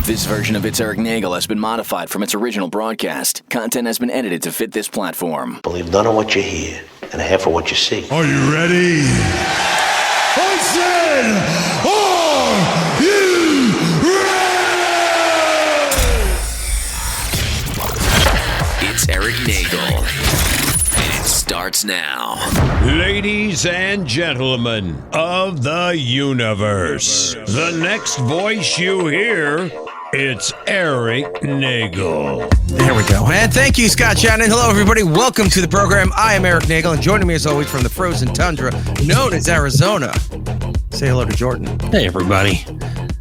This version of It's Eric Nagel has been modified from its original broadcast. Content has been edited to fit this platform. Believe none of what you hear and half of what you see. Are you ready? I said, are you ready? It's Eric Nagel. And it starts now. Ladies and gentlemen of the universe, the next voice you hear, it's Eric Nagel. There we go. And thank you, Scott Shannon. Hello, everybody. Welcome to the program. I am Eric Nagel, and joining me as always from the frozen tundra known as Arizona. Say hello to Jordan. Hey, everybody.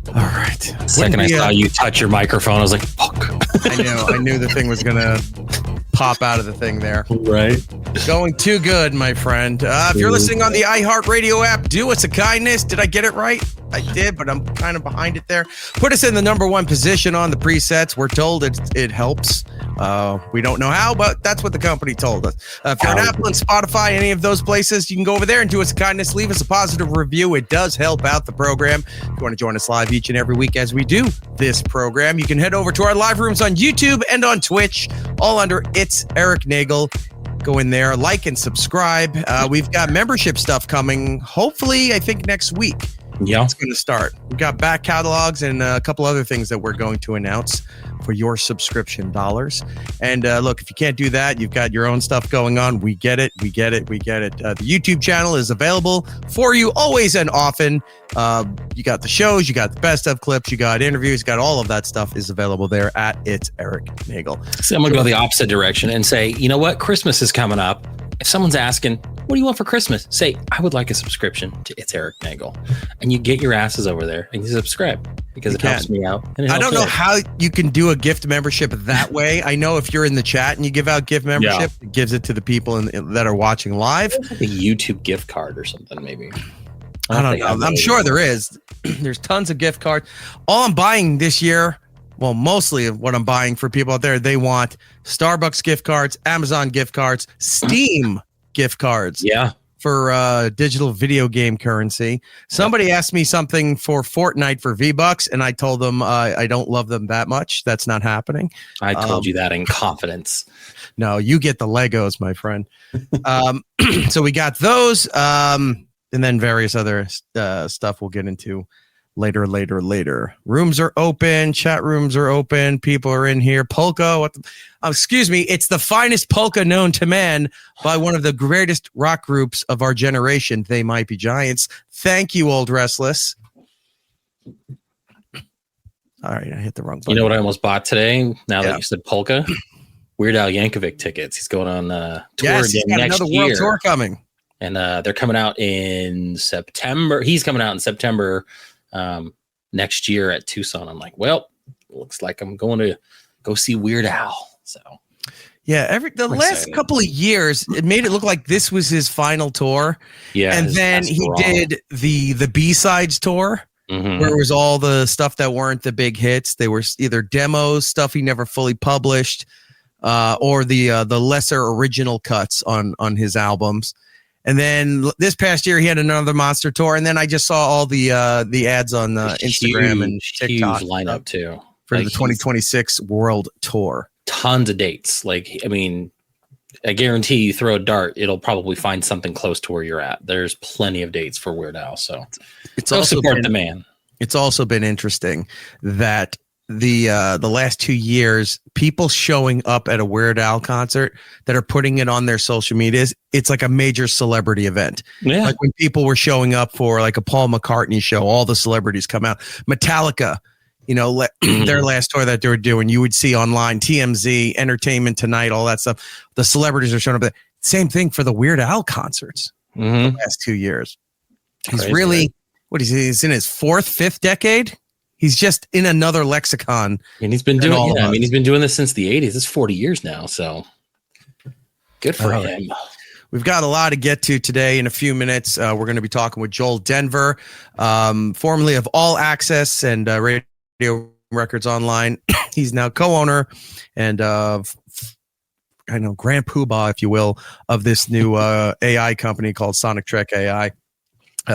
All right. The second I saw you touch your microphone, I was like, fuck. I knew the thing was going to pop out of the thing there. Right. Going too good, my friend. If you're listening on the iHeartRadio app, do us a kindness. Did I get it right? I did, but I'm kind of behind it there. Put us in the number one position on the presets. We're told it helps. We don't know how, but that's what the company told us. If you're on Apple and Spotify, any of those places, you can go over there and do us a kindness. Leave us a positive review. It does help out the program. If you want to join us live each and every week as we do this program, you can head over to our live rooms on YouTube and on Twitch, all under It's Eric Nagel. Go in there, like and subscribe. We've got membership stuff coming, hopefully, I think next week. Yeah, it's going to start. We've got back catalogs and a couple other things that we're going to announce for your subscription dollars. And look, if you can't do that, you've got your own stuff going on. We get it. The YouTube channel is available for you always and often. You got the shows, you got the best of clips, you got interviews, you got all of that stuff is available there at It's Eric Nagel. So I'm going to go the opposite direction and say, you know what? Christmas is coming up. If someone's asking, what do you want for Christmas? Say, I would like a subscription to It's Eric Nagel. And you get your asses over there and you subscribe because it helps me out. And I don't know how you can do a gift membership that way. I know if you're in the chat and you give out gift membership, it gives it to the people that are watching live. Like a YouTube gift card or something, maybe. I don't know. I'm sure there is. There's tons of gift cards. All I'm buying this year, well, mostly of what I'm buying for people out there, they want Starbucks gift cards, Amazon gift cards, Steam gift cards. Yeah. For digital video game currency. Somebody asked me something for Fortnite for V-Bucks, and I told them I don't love them that much. That's not happening. I told you that in confidence. No, you get the Legos, my friend. So we got those, and then various other stuff we'll get into later. Rooms are open. Chat rooms are open. People are in here. Polka. Excuse me. It's the finest polka known to man by one of the greatest rock groups of our generation. They Might Be Giants. Thank you, Old Restless. All right. I hit the wrong button. You know what I almost bought today? Now that you said polka? Weird Al Yankovic tickets. He's going on tour again next another year. World tour coming. And they're coming out in September. He's coming out in September next year at Tucson. I'm like, well, looks like I'm going to go see Weird Al. So yeah, the last couple of years, it made it look like this was his final tour. Yeah, and then he did the B-sides tour, where it was all the stuff that weren't the big hits. They were either demos, stuff he never fully published, or the lesser original cuts on his albums. And then this past year, he had another monster tour. And then I just saw all the ads on Instagram and TikTok. Huge lineup, too. For the 2026 World Tour. Tons of dates. Like, I mean, I guarantee you throw a dart, it'll probably find something close to where you're at. There's plenty of dates for Weird Al. So it's also support the man. It's also been interesting that the last 2 years, people showing up at a Weird Al concert that are putting it on their social medias, it's like a major celebrity event. Yeah. Like when people were showing up for like a Paul McCartney show, all the celebrities come out. Metallica, their last tour that they were doing, you would see online, TMZ, Entertainment Tonight, all that stuff. The celebrities are showing up. Same thing for the Weird Al concerts the last 2 years. He's crazy, really, he's in his fifth decade. He's just in another lexicon. And he's been doing he's been doing this since the 80s. It's 40 years now. So good for him. We've got a lot to get to today. In a few minutes, we're going to be talking with Joel Denver, formerly of All Access and Radio Records Online. He's now co-owner and Grand Poobah, if you will, of this new AI company called Sonic Trek AI.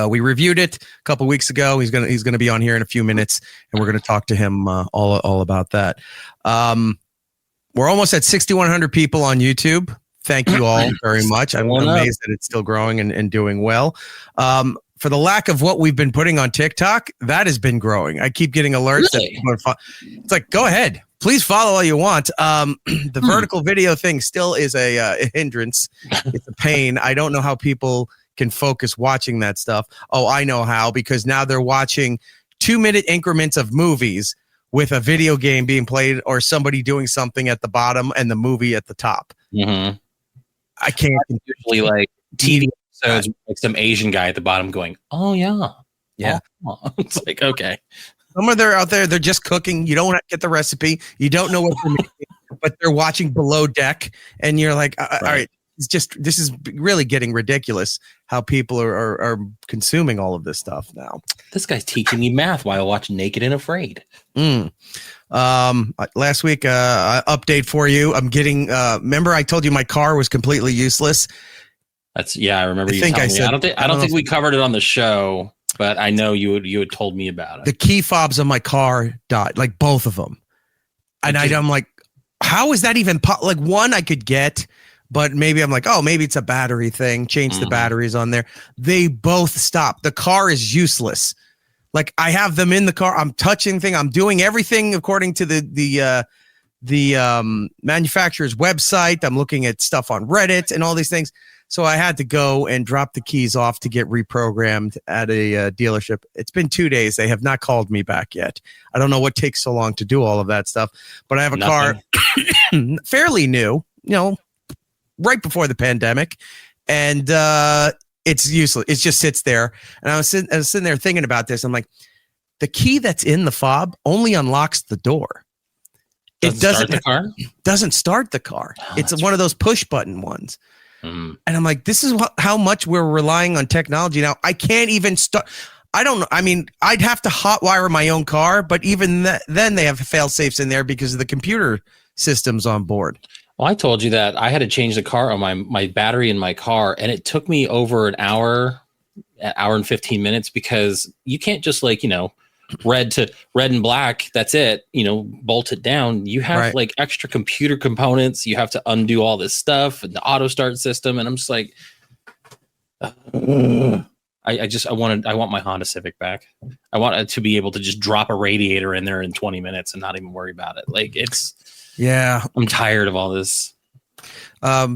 We reviewed it a couple weeks ago. He's gonna be on here in a few minutes, and we're gonna talk to him all about that. We're almost at 6,100 people on YouTube. Thank you all very much. I'm amazed that it's still growing and doing well. For the lack of what we've been putting on TikTok, that has been growing. I keep getting alerts that people are it's like, go ahead, please follow all you want. The vertical video thing still is a hindrance. It's a pain. I don't know how people can focus watching that stuff. Oh, I know how, because now they're watching 2-minute increments of movies with a video game being played or somebody doing something at the bottom and the movie at the top. Mm-hmm. I can't. Usually like TV episodes, like some Asian guy at the bottom going, "Oh yeah." Oh. It's like, okay. Some of them out there, they're just cooking. You don't get the recipe. You don't know what they're making, but they're watching Below Deck, and you're like, all right. This is really getting ridiculous how people are consuming all of this stuff now. This guy's teaching me math while watching Naked and Afraid. Last week, update for you. I'm getting. Remember, I told you my car was completely useless. I remember. I don't think we covered it on the show, but I know you had told me about it. The key fobs on my car died, like both of them, and I'm like, how is that even? Like one I could get. But maybe I'm like, oh, maybe it's a battery thing. Change the batteries on there. They both stop. The car is useless. Like I have them in the car. I'm touching thing. I'm doing everything according to the manufacturer's website. I'm looking at stuff on Reddit and all these things. So I had to go and drop the keys off to get reprogrammed at a dealership. It's been 2 days. They have not called me back yet. I don't know what takes so long to do all of that stuff. But I have a car fairly new, right before the pandemic, and it's useless. It just sits there. And I was sitting there thinking about this. I'm like, the key that's in the fob only unlocks the door. It doesn't start the car. Oh, it's one of those push button ones. And I'm like, this is how much we're relying on technology now. I can't even start. I don't know. I mean, I'd have to hotwire my own car, but even then they have fail safes in there because of the computer systems on board. Well, I told you that I had to change the car on my battery in my car, and it took me over an hour and 15 minutes because you can't just red and black. That's it. Bolt it down. You have like extra computer components. You have to undo all this stuff and the auto start system. And I'm just like, I want my Honda Civic back. I want it to be able to just drop a radiator in there in 20 minutes and not even worry about it. Like I'm tired of all this.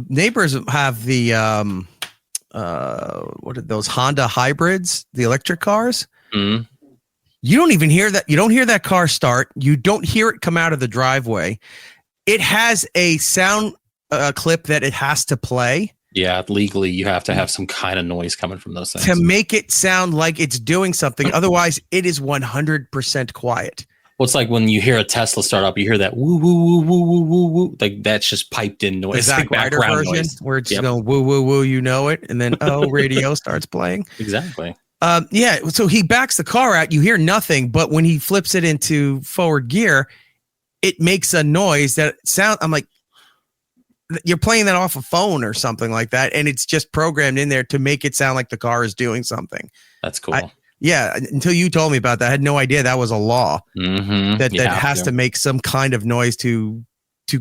Neighbors have the what are those Honda hybrids, the electric cars? Mm-hmm. You don't even hear that. You don't hear that car start. You don't hear it come out of the driveway. It has a sound clip that it has to play. Yeah, legally, you have to have some kind of noise coming from those things to make it sound like it's doing something. Otherwise, it is 100% quiet. Well, it's like when you hear a Tesla start up, you hear that woo, woo, woo, woo, woo, woo, woo. Like that's just piped in noise. Is that like background version noise where it's going woo, woo, woo, you know it. And then, radio starts playing. Exactly. Yeah. So he backs the car out. You hear nothing. But when he flips it into forward gear, it makes a noise that sound. I'm like, you're playing that off a phone or something like that. And it's just programmed in there to make it sound like the car is doing something. That's cool. Yeah, until you told me about that, I had no idea that was a law that has to make some kind of noise to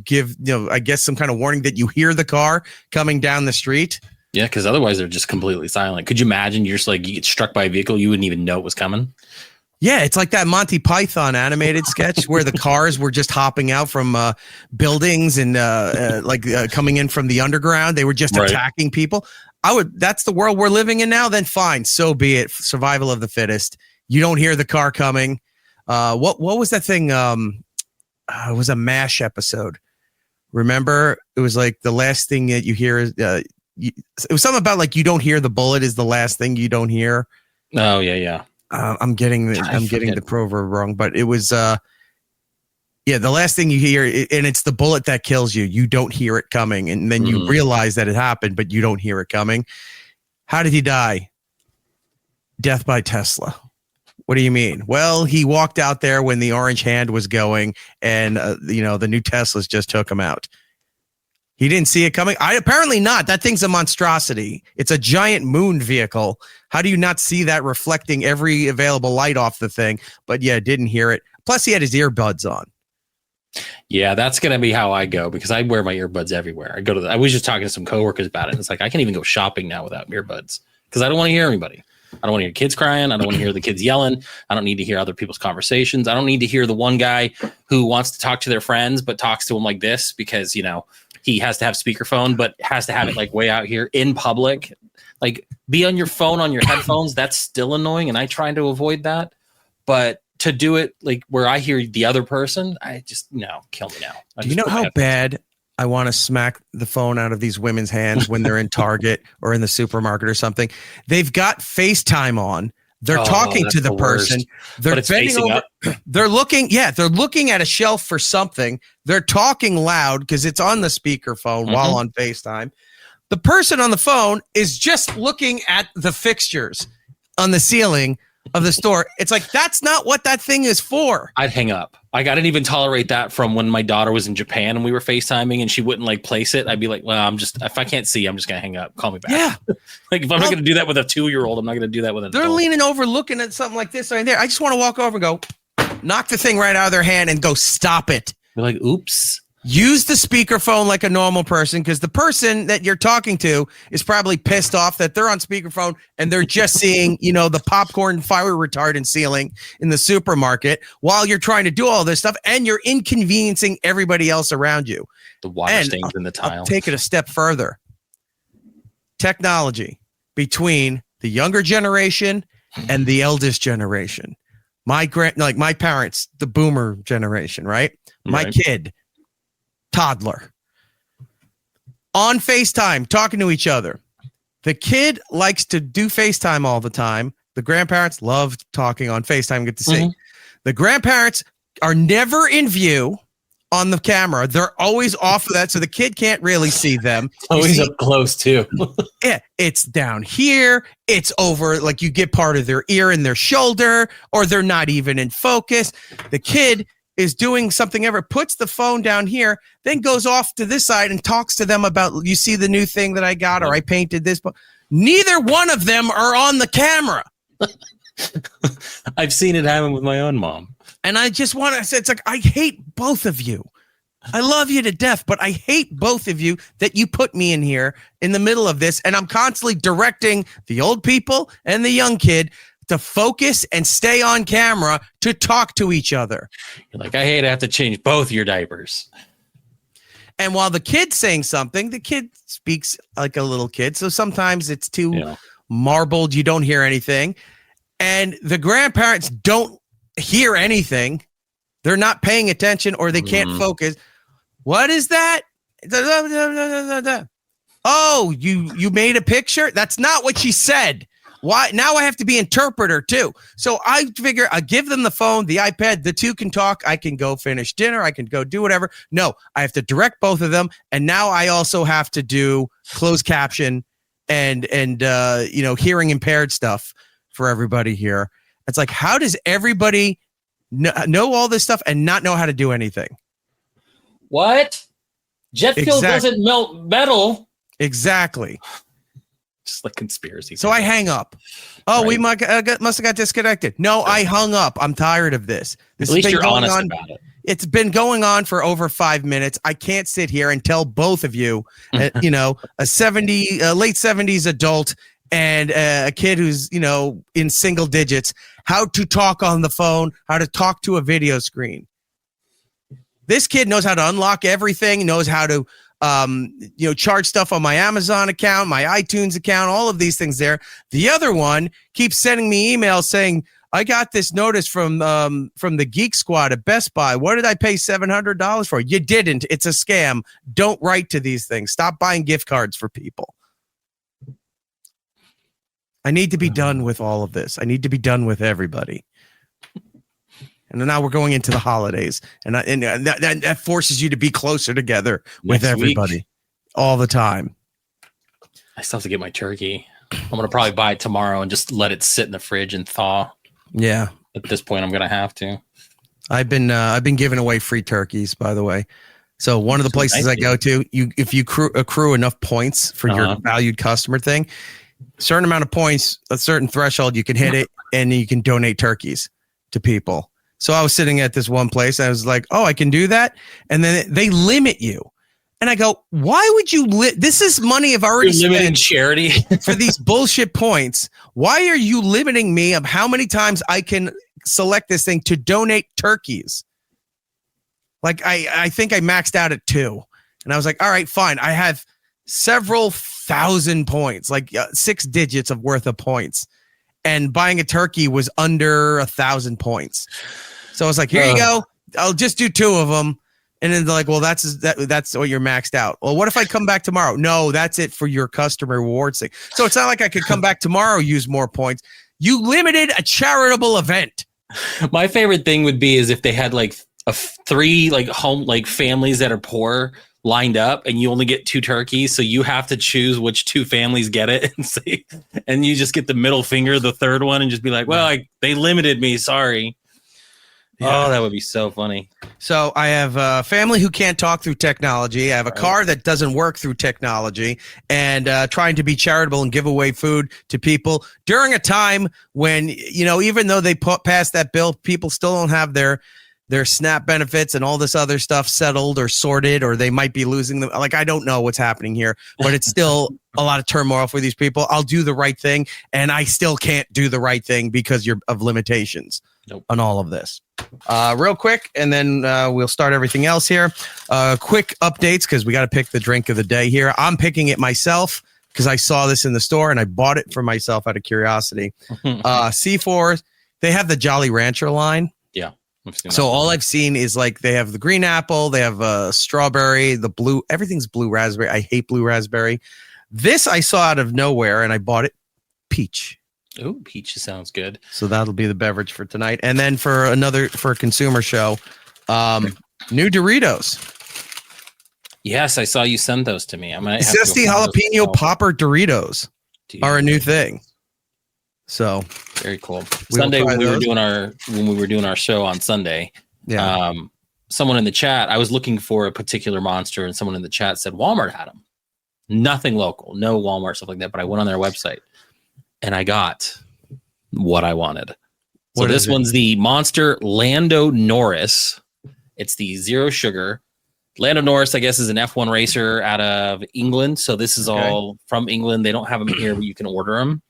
give, I guess some kind of warning that you hear the car coming down the street. Yeah, because otherwise they're just completely silent. Could you imagine you're just like you get struck by a vehicle, you wouldn't even know it was coming? Yeah, it's like that Monty Python animated sketch where the cars were just hopping out from buildings and coming in from the underground. They were just attacking people. That's the world we're living in now. Then fine, so be it. Survival of the fittest. You don't hear the car coming. What was that thing? It was a MASH episode. Remember, it was like the last thing that you hear is it was something about like you don't hear the bullet is the last thing you don't hear. Oh yeah. I'm getting the proverb wrong, but it was the last thing you hear, and it's the bullet that kills you. You don't hear it coming, and then you realize that it happened, but you don't hear it coming. How did he die? Death by Tesla. What do you mean? Well, he walked out there when the orange hand was going, and the new Teslas just took him out. He didn't see it coming. Apparently not. That thing's a monstrosity. It's a giant moon vehicle. How do you not see that reflecting every available light off the thing? But yeah, didn't hear it. Plus, he had his earbuds on. Yeah, that's gonna be how I go because I wear my earbuds everywhere. I was just talking to some coworkers about it. And it's like I can't even go shopping now without earbuds because I don't want to hear anybody. I don't want to hear kids crying. I don't want to hear the kids yelling. I don't need to hear other people's conversations. I don't need to hear the one guy who wants to talk to their friends but talks to them like this because he has to have speakerphone, but has to have it like way out here in public. Like be on your phone on your headphones. That's still annoying, and I try to avoid that. But to do it like where I hear the other person, I just kill me now. Do you know how bad I want to smack the phone out of these women's hands when they're in Target or in the supermarket or something? They've got FaceTime on. They're talking to the person. They're bending over. They're looking at a shelf for something. They're talking loud because it's on the speakerphone while on FaceTime. The person on the phone is just looking at the fixtures on the ceiling of the store. It's like, that's not what that thing is for. I'd hang up. I didn't even tolerate that from when my daughter was in Japan and we were FaceTiming and she wouldn't like place it. I'd be like, well, if I can't see, I'm just going to hang up. Call me back. Yeah. Like if I'm not going to do that with a 2-year-old, I'm not going to do that with an adult. They're leaning over looking at something like this right there. I just want to walk over and go, knock the thing right out of their hand and go, stop it. You're like, oops. Use the speakerphone like a normal person because the person that you're talking to is probably pissed off that they're on speakerphone and they're just seeing, the popcorn fire retardant ceiling in the supermarket while you're trying to do all this stuff and you're inconveniencing everybody else around you. The water stains in the tile. I'll take it a step further. Technology between the younger generation and the eldest generation. My parents, the boomer generation, right? My kid, toddler, on FaceTime, talking to each other. The kid likes to do FaceTime all the time. The grandparents love talking on FaceTime, get to see. The grandparents are never in view on the camera. They're always off of that, so the kid can't really see them. Always up close, too. Yeah, it's down here. It's over, like you get part of their ear and their shoulder, or they're not even in focus. The kid is doing something ever, puts the phone down here, then goes off to this side and talks to them about, you see the new thing that I got, or I painted this. Neither one of them are on the camera. I've seen it happen with my own mom. And I just want to say, it's like, I hate both of you. I love you to death, but I hate both of you that you put me in here in the middle of this. And I'm constantly directing the old people and the young kid to focus and stay on camera to talk to each other. You're like, I hate to have to change both your diapers. And while the kid's saying something, the kid speaks like a little kid. So sometimes it's too marbled. You don't hear anything. And the grandparents don't hear anything. They're not paying attention or they can't focus. What is that? Oh, you made a picture? That's not what she said. Why? Now I have to be interpreter too. So I figure I give them the phone, the iPad, the two can talk. I can go finish dinner. I can go do whatever. No, I have to direct both of them. And now I also have to do closed caption and hearing impaired stuff for everybody here. It's like, how does everybody know all this stuff and not know how to do anything? What? Jet fuel doesn't melt metal. Exactly. Just like conspiracy. So I hang up. Oh, right. We must have got disconnected. No, I hung up. I'm tired of this. At least you're honest about it. It's been going on for over 5 minutes. I can't sit here and tell both of you, a late 70s adult and a kid who's, in single digits, how to talk on the phone, how to talk to a video screen. This kid knows how to unlock everything, knows how to charge stuff on my Amazon account, my iTunes account, all of these things there. The other one keeps sending me emails saying, I got this notice from the Geek Squad at Best Buy. What did I pay $700 for? You didn't. It's a scam. Don't write to these things. Stop buying gift cards for people. I need to be done with all of this. I need to be done with everybody. And now we're going into the holidays, and that forces you to be closer together with everybody all the time. I still have to get my turkey. I'm going to probably buy it tomorrow and just let it sit in the fridge and thaw. Yeah. At this point, I'm going to have to. I've been giving away free turkeys, by the way. So one of the places I go to, if you accrue enough points for your valued customer thing, certain amount of points, a certain threshold, you can hit it and you can donate turkeys to people. So I was sitting at this one place and I was like, oh, I can do that. And then they limit you. And I go, why would you this is money I've already spent charity for these bullshit points. Why are you limiting me of how many times I can select this thing to donate turkeys? Like I think I maxed out at 2. And I was like, all right, fine. I have several thousand points, like 6 digits of worth of points. And buying a turkey was under 1,000 points. So I was like, here you go. I'll just do 2 of them. And then they're like, well, that's what you're maxed out. Well, what if I come back tomorrow? No, that's it for your customer rewards thing. So it's not like I could come back tomorrow, use more points. You limited a charitable event. My favorite thing would be is if they had like 3 like home like families that are poor lined up and you only get 2 turkeys, so you have to choose which 2 families get it and see, and you just get the middle finger, the third one, and just be like, well, they limited me, sorry. Yeah. Oh, that would be so funny. So I have a family who can't talk through technology. I have a car that doesn't work through technology, and trying to be charitable and give away food to people during a time when, even though they passed that bill, people still don't have their SNAP benefits and all this other stuff settled or sorted, or they might be losing them. Like, I don't know what's happening here, but it's still a lot of turmoil for these people. I'll do the right thing, and I still can't do the right thing because of limitations on all of this. Real quick, and then we'll start everything else here. Quick updates, because we got to pick the drink of the day here. I'm picking it myself because I saw this in the store, and I bought it for myself out of curiosity. C4, they have the Jolly Rancher line. Yeah. So all I've seen is like they have the green apple, they have strawberry, the blue, everything's blue raspberry. I hate blue raspberry. This I saw out of nowhere and I bought it peach. Oh, peach sounds good. So that'll be the beverage for tonight. And then for a consumer show, new Doritos. Yes, I saw you send those to me. I might have Zesty jalapeno popper Doritos are a new thing. So very cool. Sunday when we were doing our show on Sunday, someone in the chat, I was looking for a particular monster, and someone in the chat said Walmart had them. Nothing local, no Walmart stuff like that. But I went on their website and I got what I wanted. So this one's the Monster Lando Norris. It's the zero sugar. Lando Norris, I guess, is an F1 racer out of England. So this is all from England. They don't have them here, but you can order them.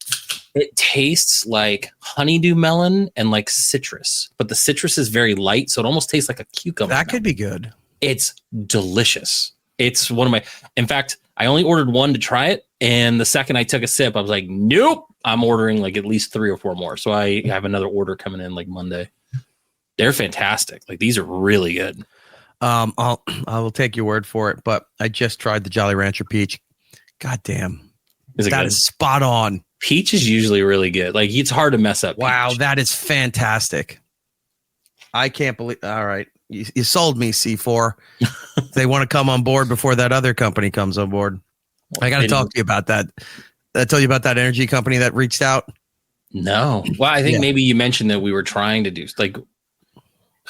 It tastes like honeydew melon and like citrus, but the citrus is very light, so it almost tastes like a cucumber. That could be good. It's delicious. It's one of my, in fact, I only ordered one to try it, and the second I took a sip, I was like, nope, I'm ordering like at least 3 or 4 more. So I have another order coming in like Monday. They're fantastic. Like, these are really good. I will take your word for it, but I just tried the Jolly Rancher peach. God damn. That is spot on. Peach is usually really good. Like, it's hard to mess up. Wow, peach. That is fantastic. I can't believe. All right, you sold me, C4. They want to come on board before that other company comes on board. I got to talk to you about that. Did I tell you about that energy company that reached out? No. Well, I think maybe you mentioned that we were trying to do like.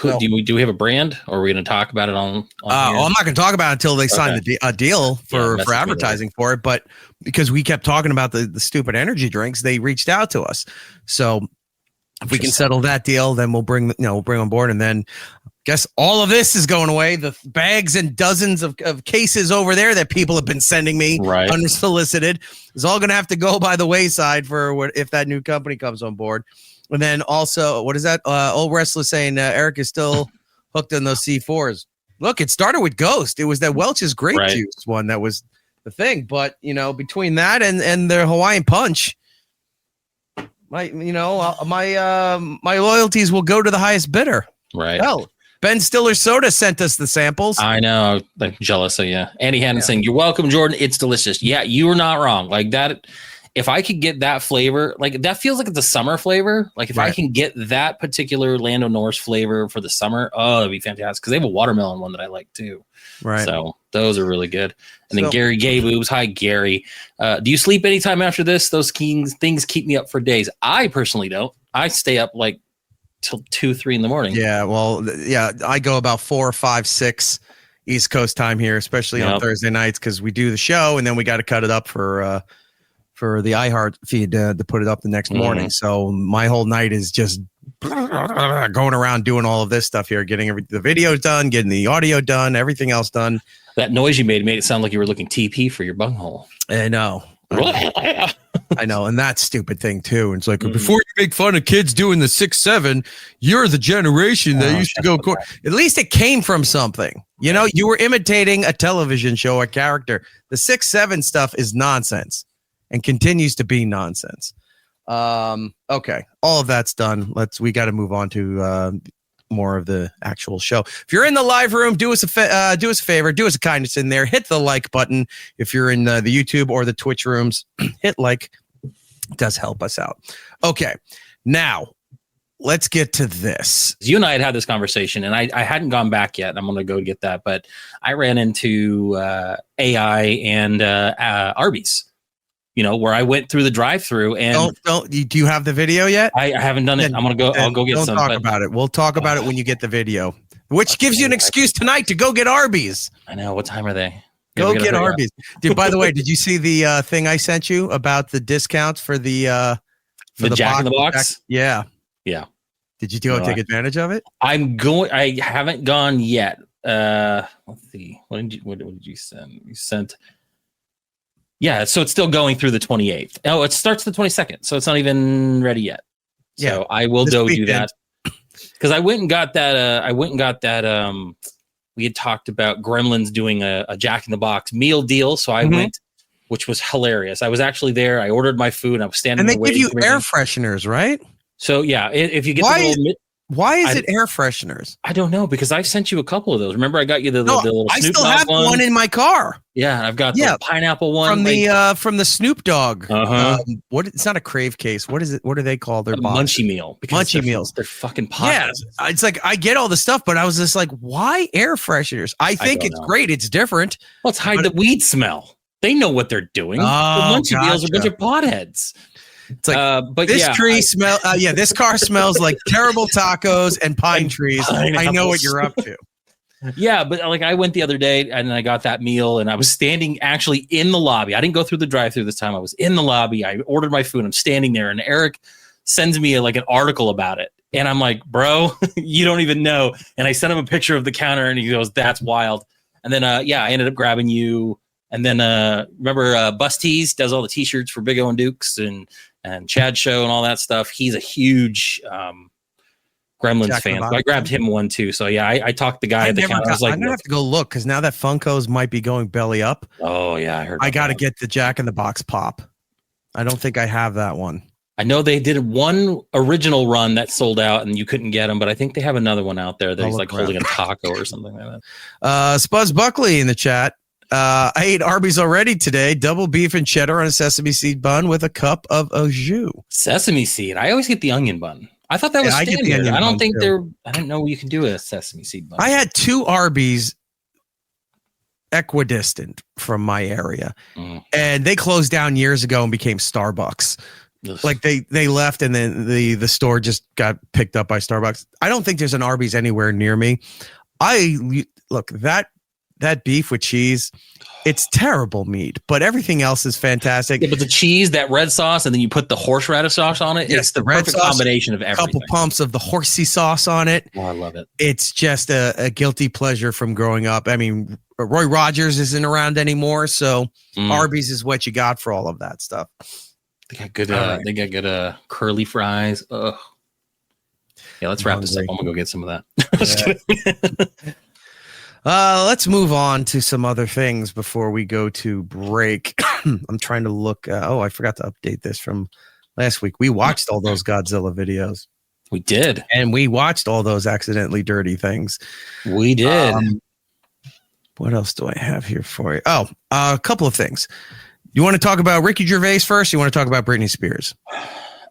Do we have a brand, or are we going to talk about it on I'm not going to talk about it until they sign a deal for advertising for it. But because we kept talking about the stupid energy drinks, they reached out to us. So if we can settle that deal, then we'll bring on board. And then guess all of this is going away. The bags and dozens of cases over there that people have been sending me unsolicited is all going to have to go by the wayside for if that new company comes on board. And then also, what is that? Old Wrestler saying Eric is still hooked on those C4s. Look, it started with Ghost. It was that Welch's Grape Juice one that was the thing. But, between that and their Hawaiian Punch, my loyalties will go to the highest bidder. Right. Hell, Ben Stiller Soda sent us the samples. I know. I'm jealous of you. Andy Hannon saying, "You're welcome, Jordan. It's delicious." Yeah, you were not wrong. Like that. If I could get that flavor, like that feels like it's a summer flavor. Like if I can get that particular Lando Norris flavor for the summer, it'd be fantastic. Because they have a watermelon one that I like too. Right. So those are really good. And then Gary Gay Boobs. Hi, Gary. Do you sleep anytime after this? Those things keep me up for days. I personally don't. I stay up like till 2, 3 in the morning. Yeah. Well, I go about 4, 5, 6 East Coast time here, especially on Thursday nights, because we do the show and then we got to cut it up for the iHeart feed to put it up the next morning. So my whole night is just going around doing all of this stuff here, getting the video done, getting the audio done, everything else done. That noise you made it sound like you were looking TP for your bunghole. I know. I know, and that stupid thing too. It's like before you make fun of kids doing the 6'7", you're the generation that used to go. At least it came from something. You know, you were imitating a television show, a character. The 6'7" stuff is nonsense, and continues to be nonsense. Okay, all of that's done. We got to move on to more of the actual show. If you're in the live room, do us a favor, do us a kindness in there. Hit the like button. If you're in the YouTube or the Twitch rooms, hit like. It does help us out. Okay, now let's get to this. You and I had this conversation, and I hadn't gone back yet. I'm going to go get that, but I ran into AI and Arby's. You know, where I went through the drive-through and do you have the video yet? I haven't done it. I'm gonna go. I'll go get some. Don't talk about it. We'll talk about it when you get the video, which gives you an excuse tonight to go get Arby's. I know. What time are they? Go get Arby's, dude. By the way, did you see the thing I sent you about the discounts for the Jack in the Box? Yeah. Did you take advantage of it? I'm going. I haven't gone yet. Let's see. What did you send? You sent. Yeah, so it's still going through the 28th. Oh, it starts the 22nd, so it's not even ready yet. So I will go do that because I went and got that. We had talked about Gremlins doing a Jack in the Box meal deal, so I went, which was hilarious. I was actually there. I ordered my food. I was standing. And they give you air fresheners, right? So yeah, if you get why is it air fresheners? I don't know, because I've sent you a couple of those. Remember, I got you the little I Snoop still Dogg have one in my car. Yeah, I've got the pineapple one from the Snoop Dogg. It's not a Crave case. What is it? What are they called? They're Munchie Meal. Munchie Meals. They're fucking potheads. Yeah, it's like I get all the stuff, but I was just like, why air fresheners? I think it's great. It's different. Let's hide the weed smell. They know what they're doing. The Munchie Meals are a bunch of potheads. It's like, but this tree smell. This car smells like terrible tacos and pine trees. I know what you're up to. Yeah, but like I went the other day and I got that meal and I was standing actually in the lobby. I didn't go through the drive-thru this time. I was in the lobby. I ordered my food. I'm standing there and Eric sends me an article about it. And I'm like, bro, you don't even know. And I sent him a picture of the counter and he goes, that's wild. And then, I ended up grabbing you. And then remember Bus Tees does all the T-shirts for Big O and Dukes and Chad Show and all that stuff. He's a huge Gremlins fan. So I grabbed him one too. So yeah, I talked the guy at the counter. I was like, I'm gonna have to go look because now that Funkos might be going belly up. Oh yeah, I heard. I got to get the Jack in the Box pop. I don't think I have that one. I know they did one original run that sold out and you couldn't get them, but I think they have another one out there that he's like holding a taco or something like that. Spuzz Buckley in the chat. I ate Arby's already today. Double beef and cheddar on a sesame seed bun with a cup of au jus. Sesame seed. I always get the onion bun. I thought that was standard. I don't think I don't know you can do a sesame seed bun. I had 2 Arby's equidistant from my area, and they closed down years ago and became Starbucks. Ugh. Like they left, and then the store just got picked up by Starbucks. I don't think there's an Arby's anywhere near me. Look that beef with cheese, it's terrible meat, but everything else is fantastic. Yeah, but the cheese, that red sauce, and then you put the horseradish sauce on it. Yes, it's the red sauce, combination of everything. A couple pumps of the horsey sauce on it. Oh, I love it. It's just a guilty pleasure from growing up. I mean, Roy Rogers isn't around anymore, so Arby's is what you got for all of that stuff. They got good. They got good curly fries. Ugh. Yeah, let's wrap this up. I'm gonna go get some of that. Let's move on to some other things before we go to break. I'm trying to look. I forgot to update this from last week. We watched all those Godzilla videos. We did. And we watched all those accidentally dirty things. We did. What else do I have here for you? Oh, a couple of things. You want to talk about Ricky Gervais first? Or you want to talk about Britney Spears?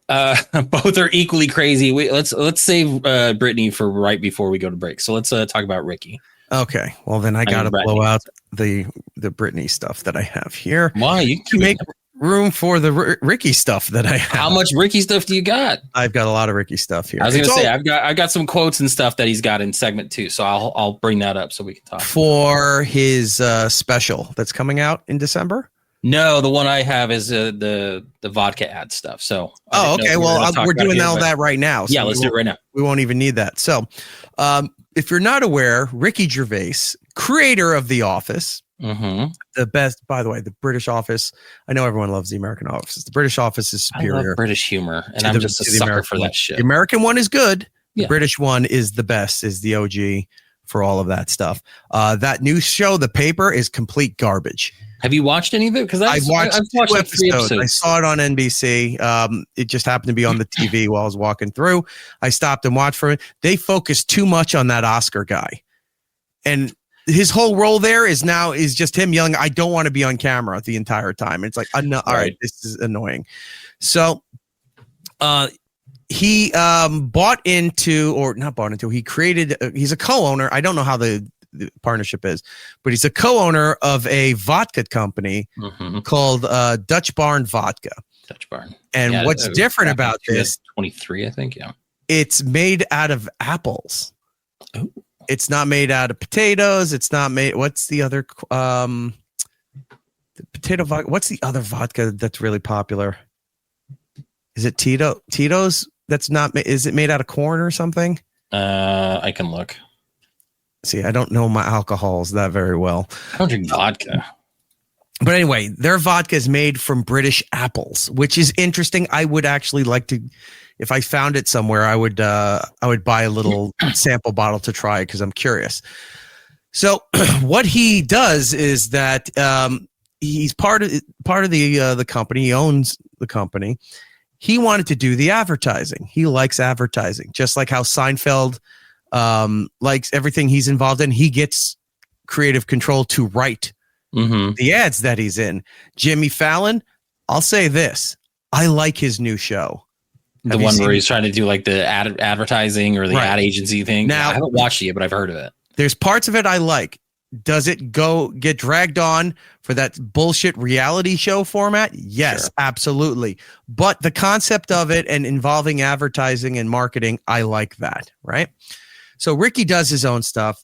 Both are equally crazy. Let's save Britney for right before we go to break. So let's talk about Ricky. Okay, well then I gotta blow out the Britney stuff that I have here. Why? You can make room for the Ricky stuff that I have. How much Ricky stuff do you got? I've got a lot of Ricky stuff here. I was going to say I've got some quotes and stuff that he's got in segment 2, so I'll bring that up so we can talk for his special that's coming out in December. No, the one I have is the vodka ad stuff. So okay. Well, we're doing all that right now. So yeah, let's do it right now. We won't even need that. So, if you're not aware, Ricky Gervais, creator of The Office, the best, by the way, the British Office. I know everyone loves the American Office. The British Office is superior. I love British humor, and I'm just a sucker for that shit. The American one is good. Yeah. The British one is the best, is the OG for all of that stuff. That new show, The Paper, is complete garbage. Have you watched any of it? Because I've watched like 2 episodes. I saw it on NBC. It just happened to be on the TV while I was walking through. I stopped and watched for it. They focus too much on that Oscar guy. And his whole role there is just him yelling, I don't want to be on camera the entire time. It's like, all right, this is annoying. So he he created, he's a co-owner. I don't know how the partnership is, but he's a co-owner of a vodka company called Dutch Barn Vodka. Dutch Barn. And what's different about this? 23, I think. Yeah. It's made out of apples. Oh. It's not made out of potatoes. It's not made. What's the other? The potato vodka. What's the other vodka that's really popular? Is it Tito's? That's not. Is it made out of corn or something? I can look. See, I don't know my alcohols that very well. I don't drink vodka. But anyway, their vodka is made from British apples, which is interesting. I would actually like to, if I found it somewhere, I would buy a little sample bottle to try it because I'm curious. So what he does is that he's part of the company. He owns the company. He wanted to do the advertising. He likes advertising, just like how Seinfeld likes everything he's involved in. He gets creative control to write the ads that he's in. Jimmy Fallon, I'll say this. I like his new show. The one where he's trying to do like the advertising or the ad agency thing. Now, I haven't watched it yet, but I've heard of it. There's parts of it I like. Does it get dragged on for that bullshit reality show format? Yes, sure. Absolutely. But the concept of it and involving advertising and marketing, I like that, right? So Ricky does his own stuff.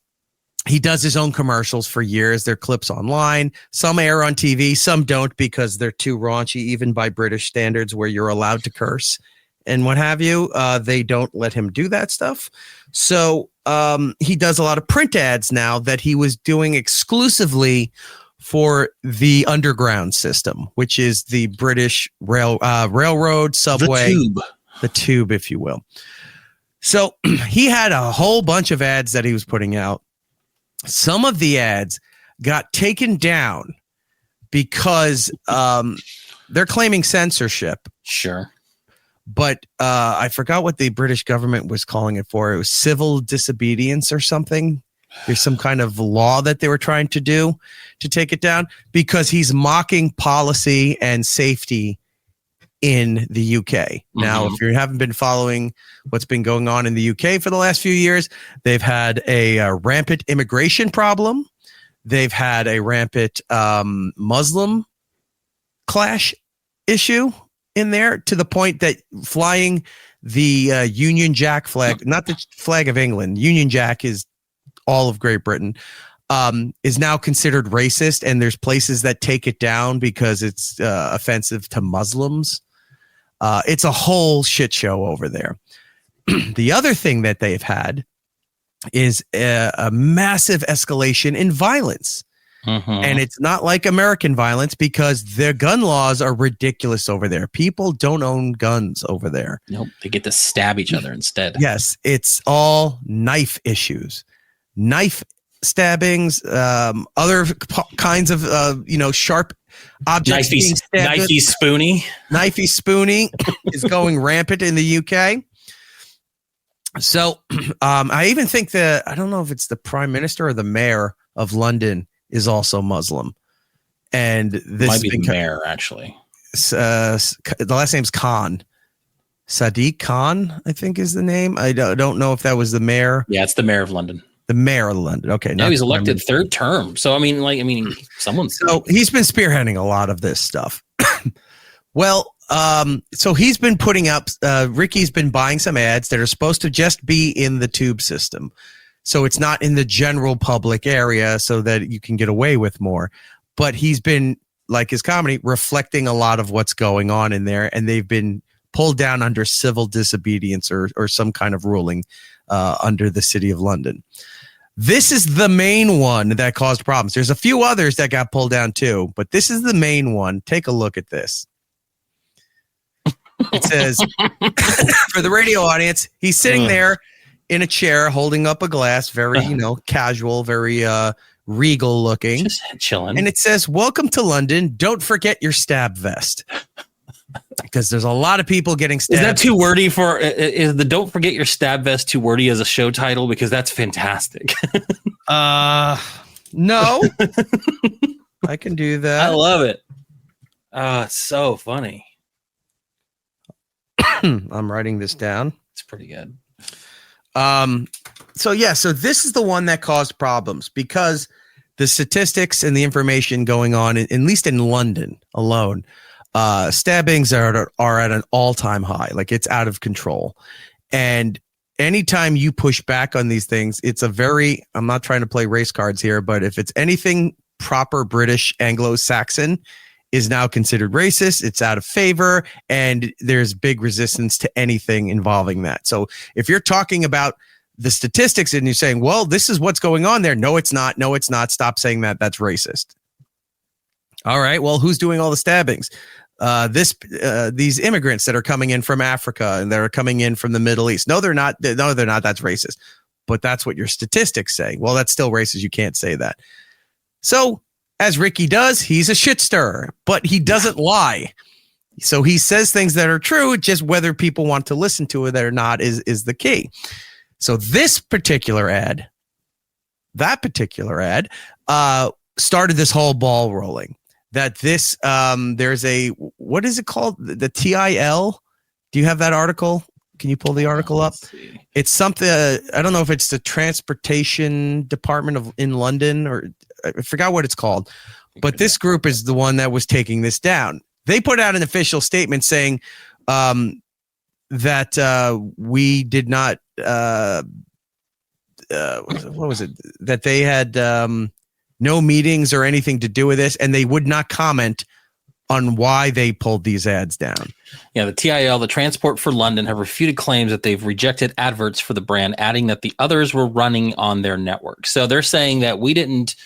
He does his own commercials for years. They're clips online. Some air on TV, some don't because they're too raunchy, even by British standards where you're allowed to curse and what have you. They don't let him do that stuff. So he does a lot of print ads now that he was doing exclusively for the underground system, which is the British railroad, subway, the tube, if you will. So he had a whole bunch of ads that he was putting out. Some of the ads got taken down because they're claiming censorship. Sure. But I forgot what the British government was calling it for. It was civil disobedience or something. There's some kind of law that they were trying to do to take it down because he's mocking policy and safety in the UK. Now, if you haven't been following what's been going on in the UK for the last few years, they've had a rampant immigration problem. They've had a rampant Muslim clash issue in there to the point that flying the Union Jack flag, not the flag of England, Union Jack is all of Great Britain, is now considered racist. And there's places that take it down because it's offensive to Muslims. It's a whole shit show over there. The other thing that they've had is a massive escalation in violence. And it's not like American violence because their gun laws are ridiculous over there. People don't own guns over there. Nope. They get to stab each other instead. Yes. It's all knife issues, knife stabbings, other kinds of, sharp objects. Knifey spoony. Knifey spoony is going rampant in the UK. So I even think I don't know if it's the prime minister or the mayor of London is also Muslim. And this might be the mayor, actually. The last name's Khan. Sadiq Khan, I think is the name. I don't know if that was the mayor. Yeah, it's the mayor of London. The mayor of London. Okay. No, he's elected third term. So, someone's. So he's been spearheading a lot of this stuff. Well, so he's been putting up, Ricky's been buying some ads that are supposed to just be in the tube system. So it's not in the general public area so that you can get away with more. But he's been, like his comedy, reflecting a lot of what's going on in there. And they've been pulled down under civil disobedience or some kind of ruling under the City of London. This is the main one that caused problems. There's a few others that got pulled down too, but this is the main one. Take a look at this. It says, for the radio audience, he's sitting there in a chair holding up a glass, very, casual, very regal looking. Just chilling. And it says, "Welcome to London. Don't forget your stab vest." Because there's a lot of people getting stabbed. Is that too wordy for, is the "Don't Forget Your Stab Vest" too wordy as a show title? Because that's fantastic. No. I can do that. I love it. It's so funny. I'm writing this down. It's pretty good. So this is the one that caused problems because the statistics and the information going on, at least in London alone, stabbings are at an all-time high. Like, it's out of control. And anytime you push back on these things, it's I'm not trying to play race cards here, but if it's anything proper British Anglo-Saxon is now considered racist, it's out of favor, and there's big resistance to anything involving that. So if you're talking about the statistics and you're saying, well, this is what's going on there. No, it's not. No, it's not. Stop saying that. That's racist. All right. Well, who's doing all the stabbings? These immigrants that are coming in from Africa and that are coming in from the Middle East. No, they're not. No, they're not. That's racist. But that's what your statistics say. Well, that's still racist. You can't say that. So as Ricky does, he's a shit stirrer, but he doesn't lie. So he says things that are true. Just whether people want to listen to it or not is the key. So this particular ad, started this whole ball rolling. That this, there's what is it called? The TIL? Do you have that article? Can you pull the article up? It's something, I don't know if it's the Transportation Department in London, or I forgot what it's called. But this group is the one that was taking this down. They put out an official statement saying that we did not, what was it? That they had no meetings or anything to do with this, and they would not comment on why they pulled these ads down. Yeah, the TIL, the Transport for London, have refuted claims that they've rejected adverts for the brand, adding that the others were running on their network. So they're saying that we didn't,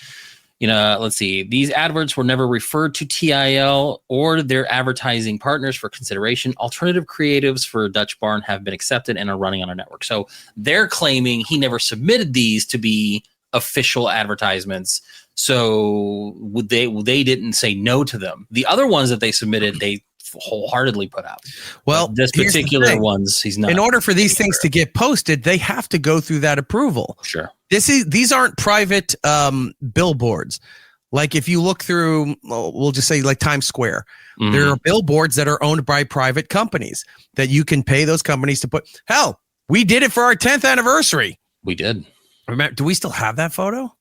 let's see, these adverts were never referred to TIL or their advertising partners for consideration. Alternative creatives for Dutch Barn have been accepted and are running on our network. So they're claiming he never submitted these to be official advertisements. So they didn't say no to them. The other ones that they submitted, they wholeheartely put out. Well, but this particular ones, he's not. In order for these things to get posted, they have to go through that approval. Sure. These aren't private billboards. Like if you look through, we'll just say like Times Square, there are billboards that are owned by private companies that you can pay those companies to put. Hell, we did it for our 10th anniversary. We did. Remember, do we still have that photo?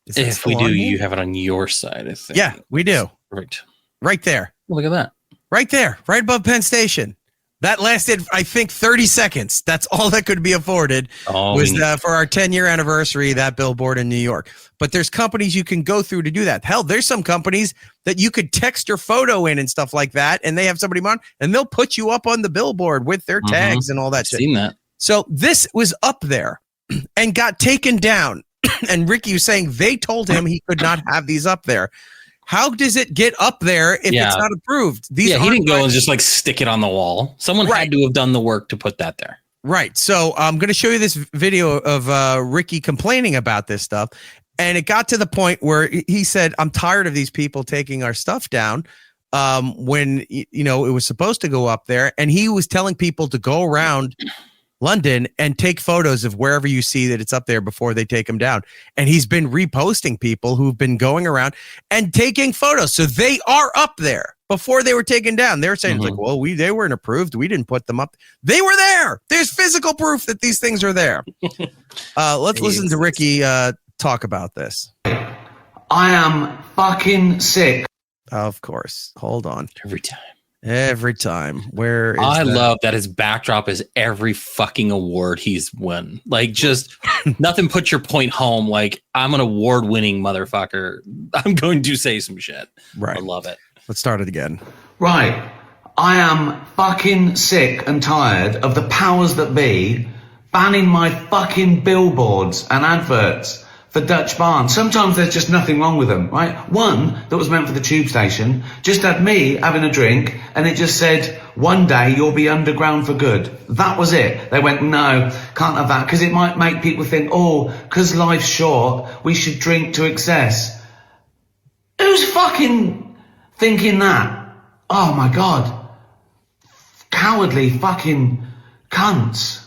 If we do, you have it on your side, I think. Yeah, we do. Perfect. Right there. Well, look at that. Right there, right above Penn Station. That lasted, I think, 30 seconds. That's all that could be afforded was for our 10-year anniversary, that billboard in New York. But there's companies you can go through to do that. Hell, there's some companies that you could text your photo in and stuff like that, and they have somebody on, and they'll put you up on the billboard with their tags and all that shit. Seen that. So this was up there and got taken down. And Ricky was saying they told him he could not have these up there. How does it get up there if it's not approved? He didn't go and just like stick it on the wall. Someone had to have done the work to put that there. Right. So I'm going to show you this video of Ricky complaining about this stuff. And it got to the point where he said, I'm tired of these people taking our stuff down when, it was supposed to go up there. And he was telling people to go around London and take photos of wherever you see that it's up there before they take them down. And he's been reposting people who've been going around and taking photos. So they are up there. before they were taken down. They were saying, it's like, well, they weren't approved. We didn't put them up. They were there. There's physical proof that these things are there. Let's listen to Ricky talk about this. I am fucking sick. Of course. Hold on. Every time. Where is I love that his backdrop is every fucking award he's won. Like, just nothing puts your point home. Like, I'm an award-winning motherfucker. I'm going to say some shit. Right. I love it. Let's start it again. Right. I am fucking sick and tired of the powers that be banning my fucking billboards and adverts for Dutch Barn. Sometimes there's just nothing wrong with them, right? One that was meant for the tube station just had me having a drink and it just said, one day you'll be underground for good. That was it. They went, no, can't have that, because it might make people think, oh, because life's short, we should drink to excess. Who's fucking thinking that? Oh my God. Cowardly fucking cunts.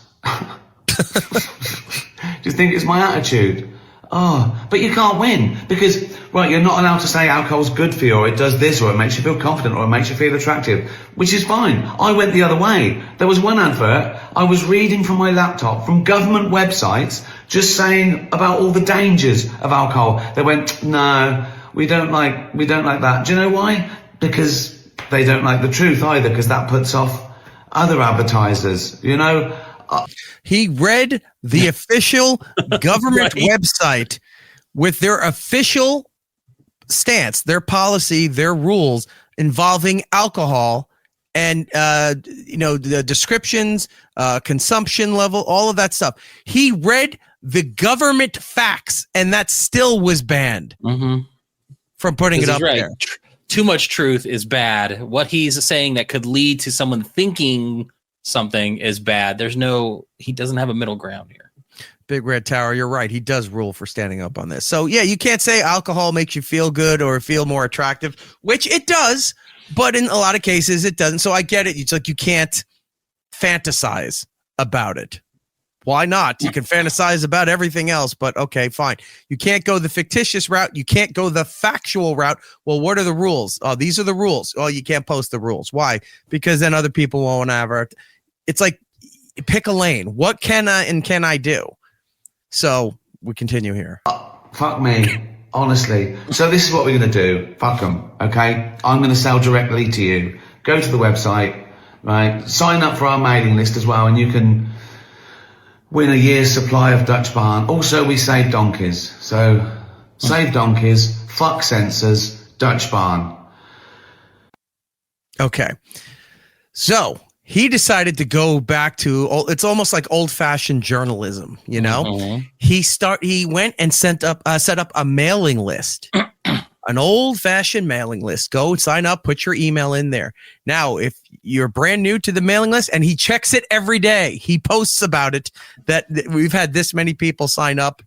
Do you think it's my attitude? Oh, but you can't win because, right, you're not allowed to say alcohol's good for you or it does this or it makes you feel confident or it makes you feel attractive, which is fine. I went the other way. There was one advert I was reading from my laptop from government websites just saying about all the dangers of alcohol. They went, no, we don't like that. Do you know why? Because they don't like the truth either, because that puts off other advertisers, you know? He read the official government website with their official stance, their policy, their rules involving alcohol and, the descriptions, consumption level, all of that stuff. He read the government facts and that still was banned from putting it up there. Too much truth is bad. What he's saying that could lead to someone thinking something is bad. He doesn't have a middle ground here. Big Red Tower, you're right. He does rule for standing up on this. So yeah, you can't say alcohol makes you feel good or feel more attractive, which it does, but in a lot of cases it doesn't. So I get it. It's like you can't fantasize about it. Why not? You can fantasize about everything else, but okay, fine. You can't go the fictitious route. You can't go the factual route. Well, what are the rules? Oh, these are the rules. Oh, you can't post the rules. Why? Because then other people won't have it. It's like, pick a lane. What can I do? So we continue here. Fuck me, honestly. So this is what we're going to do. Fuck them, okay? I'm going to sell directly to you. Go to the website, right? Sign up for our mailing list as well, and you can win a year's supply of Dutch Barn. Also, we save donkeys. So save donkeys, fuck censors, Dutch Barn. Okay. So he decided to go back to, it's almost like old-fashioned journalism, you know? He went and set up a mailing list, an old-fashioned mailing list. Go sign up, put your email in there. Now, if you're brand new to the mailing list, and he checks it every day, he posts about it, that we've had this many people sign up,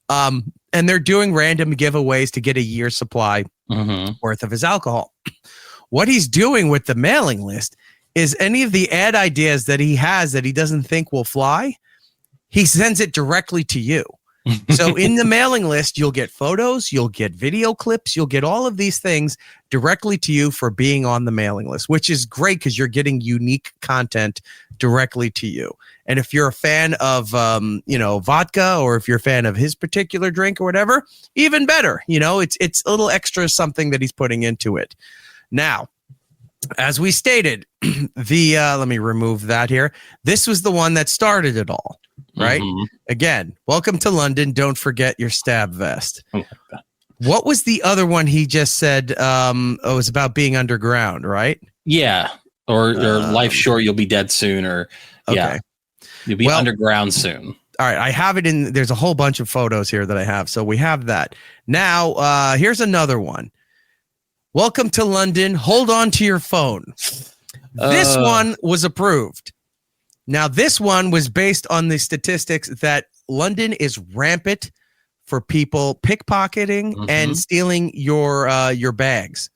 and they're doing random giveaways to get a year's supply worth of his alcohol. What he's doing with the mailing list is any of the ad ideas that he has that he doesn't think will fly, he sends it directly to you. So in the mailing list, you'll get photos, you'll get video clips, you'll get all of these things directly to you for being on the mailing list, which is great because you're getting unique content directly to you. And if you're a fan of, vodka, or if you're a fan of his particular drink or whatever, even better. You know, it's a little extra something that he's putting into it. Now, as we stated, let me remove that here. This was the one that started it all, right? Again, welcome to London. Don't forget your stab vest. What was the other one he just said? It was about being underground, right? Yeah. Or life short, you'll be dead soon. Or yeah, you'll be underground soon. All right. I have it in. There's a whole bunch of photos here that I have. So we have that. Now, here's another one. Welcome to London. Hold on to your phone. This one was approved. Now, this one was based on the statistics that London is rampant for people pickpocketing and stealing your bags.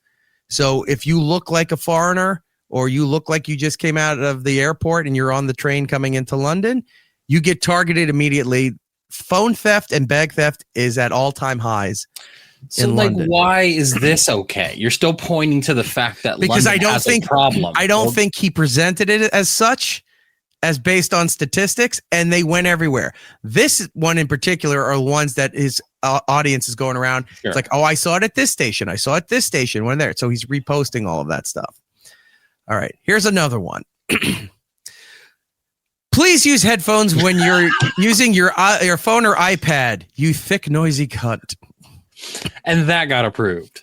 So if you look like a foreigner or you look like you just came out of the airport and you're on the train coming into London, you get targeted immediately. Phone theft and bag theft is at all-time highs. So, in like, London. why is this okay? You're still pointing to the fact that Because London has a problem. I don't think he presented it as such, as based on statistics, and they went everywhere. This one in particular are ones that his audience is going around. Sure. It's like, oh, I saw it at this station. I saw it at this station. When there, so he's reposting all of that stuff. All right, here's another one. Please use headphones when you're using your phone or iPad. You thick, noisy cunt. And that got approved.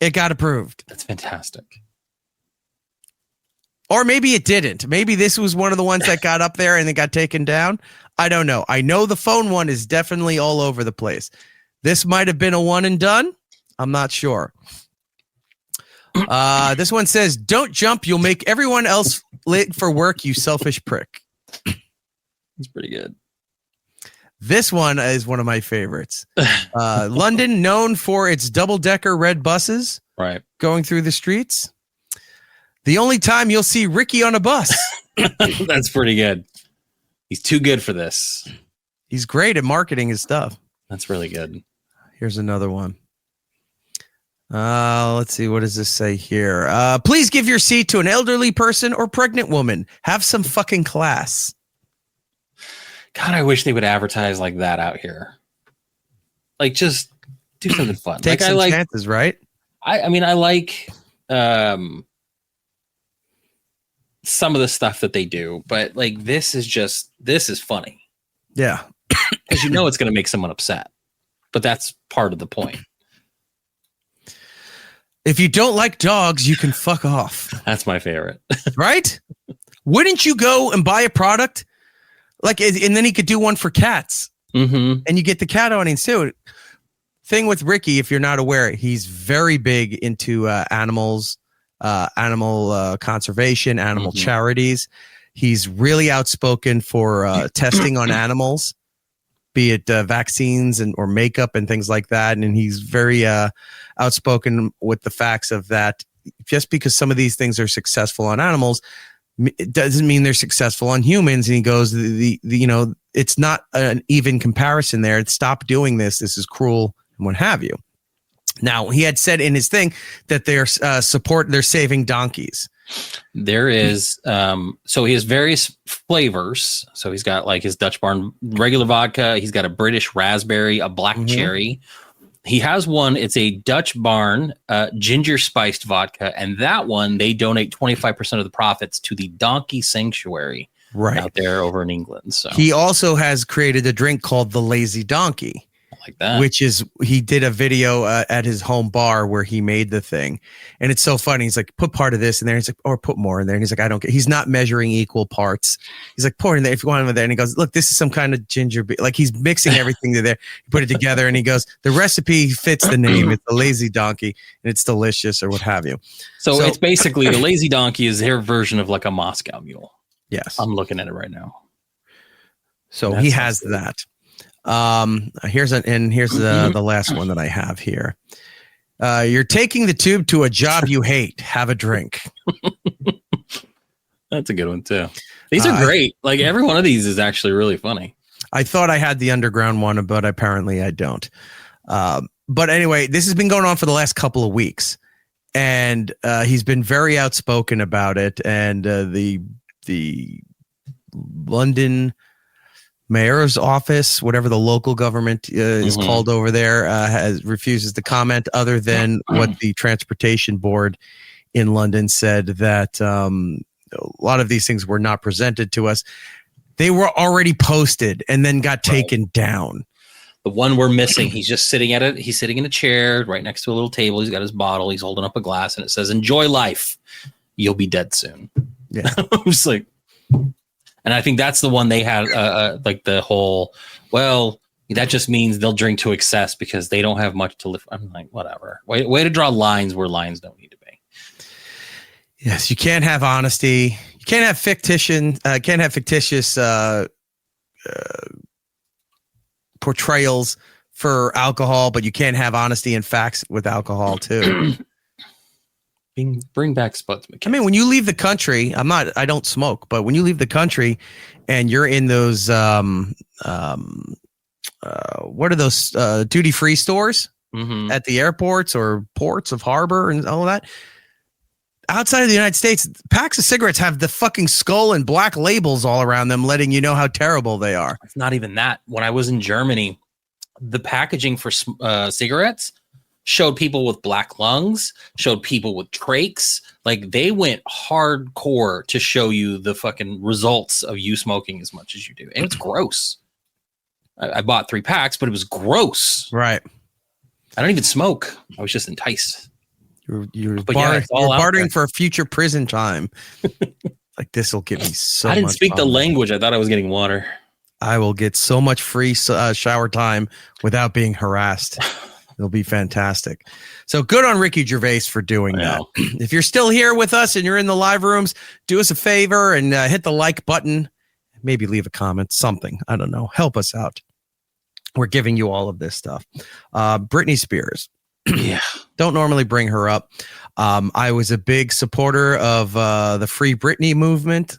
It got approved. That's fantastic. Or maybe it didn't. Maybe this was one of the ones that got up there and it got taken down. I don't know. I know the phone one is definitely all over the place. This might have been a one and done. I'm not sure. This one says, don't jump. You'll make everyone else late for work, you selfish prick. It's pretty good. This one is one of my favorites. London, known for its double-decker red buses Right. going through the streets. The only time you'll see Ricky on a bus. That's pretty good. He's too good for this. He's great at marketing his stuff. That's really good. Here's another one. Let's see. What does this say here? Please give your seat to an elderly person or pregnant woman. Have some fucking class. God, I wish they would advertise like that out here. Like, just do something fun. Take like, some I like chances, right? I mean, I like some of the stuff that they do, but like this is funny. Yeah. Because you know it's going to make someone upset. But that's part of the point. If you don't like dogs, you can fuck off. That's my favorite. Right? Wouldn't you go and buy a product? Like, and then he could do one for cats. Mm-hmm. And you get the cat audience too. Thing with Ricky, if you're not aware, he's very big into animals, animal conservation, animal charities. He's really outspoken for testing on animals, be it vaccines or makeup and things like that. And he's very outspoken with the facts of that. Just because some of these things are successful on animals, it doesn't mean they're successful on humans. And he goes, it's not an even comparison there. Stop doing this. This is cruel and what have you. Now, he had said in his thing that they're saving donkeys. There is, so he has various flavors. So he's got like his Dutch Barn regular vodka. He's got a British raspberry, a black cherry. He has one. It's a Dutch Barn ginger spiced vodka. And that one, they donate 25% of the profits to the Donkey Sanctuary out there over in England. So he also has created a drink called the Lazy Donkey. Like that, which is, he did a video at his home bar where he made the thing, and it's so funny. He's like, put part of this in there. He's like, or put more in there. And he's like, I don't get. He's not measuring equal parts. He's like, pour in there if you want in there. And he goes, look, this is some kind of ginger beer. Like, he's mixing everything to there. He put it together, and he goes, the recipe fits the name. It's the Lazy Donkey, and it's delicious, or what have you. So it's basically the Lazy Donkey is their version of like a Moscow Mule. Yes, I'm looking at it right now. So he has that. Here's the last one that I have here. You're taking the tube to a job you hate. Have a drink. That's a good one too. These are great. Like, every one of these is actually really funny. I thought I had the underground one, but apparently I don't. But anyway, this has been going on for the last couple of weeks, and he's been very outspoken about it. And the London mayor's office, whatever the local government is called over there, refuses to comment, other than what the transportation board in London said, that a lot of these things were not presented to us. They were already posted and then got taken down. The one we're missing, he's just sitting at it. He's sitting in a chair right next to a little table. He's got his bottle. He's holding up a glass, and it says, "Enjoy life. You'll be dead soon." Yeah. I was like, and I think that's the one they had, like the whole, well, that just means they'll drink to excess because they don't have much to live. I'm like, whatever. Way to draw lines where lines don't need to be. Yes, you can't have honesty. You can't have fictitious portrayals for alcohol, but you can't have honesty and facts with alcohol too. Bring back Spuds. I mean, when you leave the country, I don't smoke, but when you leave the country and you're in those, what are those duty-free stores? at the airports or ports of harbor and all that. Outside of the United States, packs of cigarettes have the fucking skull and black labels all around them, letting you know how terrible they are. It's not even that. When I was in Germany, the packaging for cigarettes showed people with black lungs, showed people with trachs. Like, they went hardcore to show you the fucking results of you smoking as much as you do. And it's gross. I bought 3 packs, but it was gross. Right. I don't even smoke. I was just enticed. You're bartering for a future prison time. Like, this will get me so much. I didn't speak the language. I thought I was getting water. I will get so much free shower time without being harassed. It'll be fantastic. So good on Ricky Gervais for doing that. If you're still here with us and you're in the live rooms, do us a favor and hit the like button. Maybe leave a comment, something. I don't know. Help us out. We're giving you all of this stuff. Britney Spears. Yeah. Don't normally bring her up. I was a big supporter of the Free Britney movement.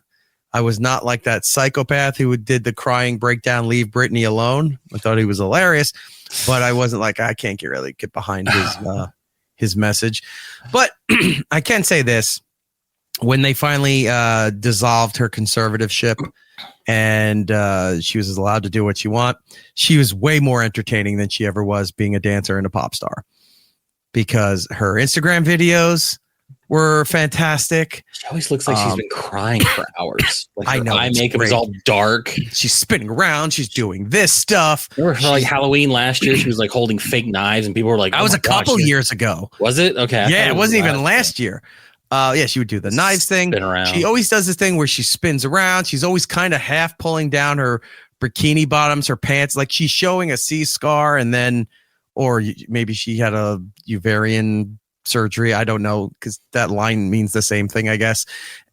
I was not like that psychopath who did the crying breakdown, leave Britney alone. I thought he was hilarious, but I wasn't like, I can't really get behind his message. But I can say this. When they finally dissolved her conservatorship and she was allowed to do what she want, she was way more entertaining than she ever was being a dancer and a pop star, because her Instagram videos were fantastic. She always looks like she's been crying for hours. Like, I know. Eye makeup is all dark. She's spinning around. She's doing this stuff. Remember for like Halloween last year, she was like holding fake knives and people were like, that was a couple years ago. Was it? Okay. Yeah, it wasn't even last year. Yeah, she would do the knives thing. She always does this thing where she spins around. She's always kind of half pulling down her bikini bottoms, her pants, like she's showing a C scar, and then, or maybe she had a ovarian surgery. I don't know, because that line means the same thing, I guess.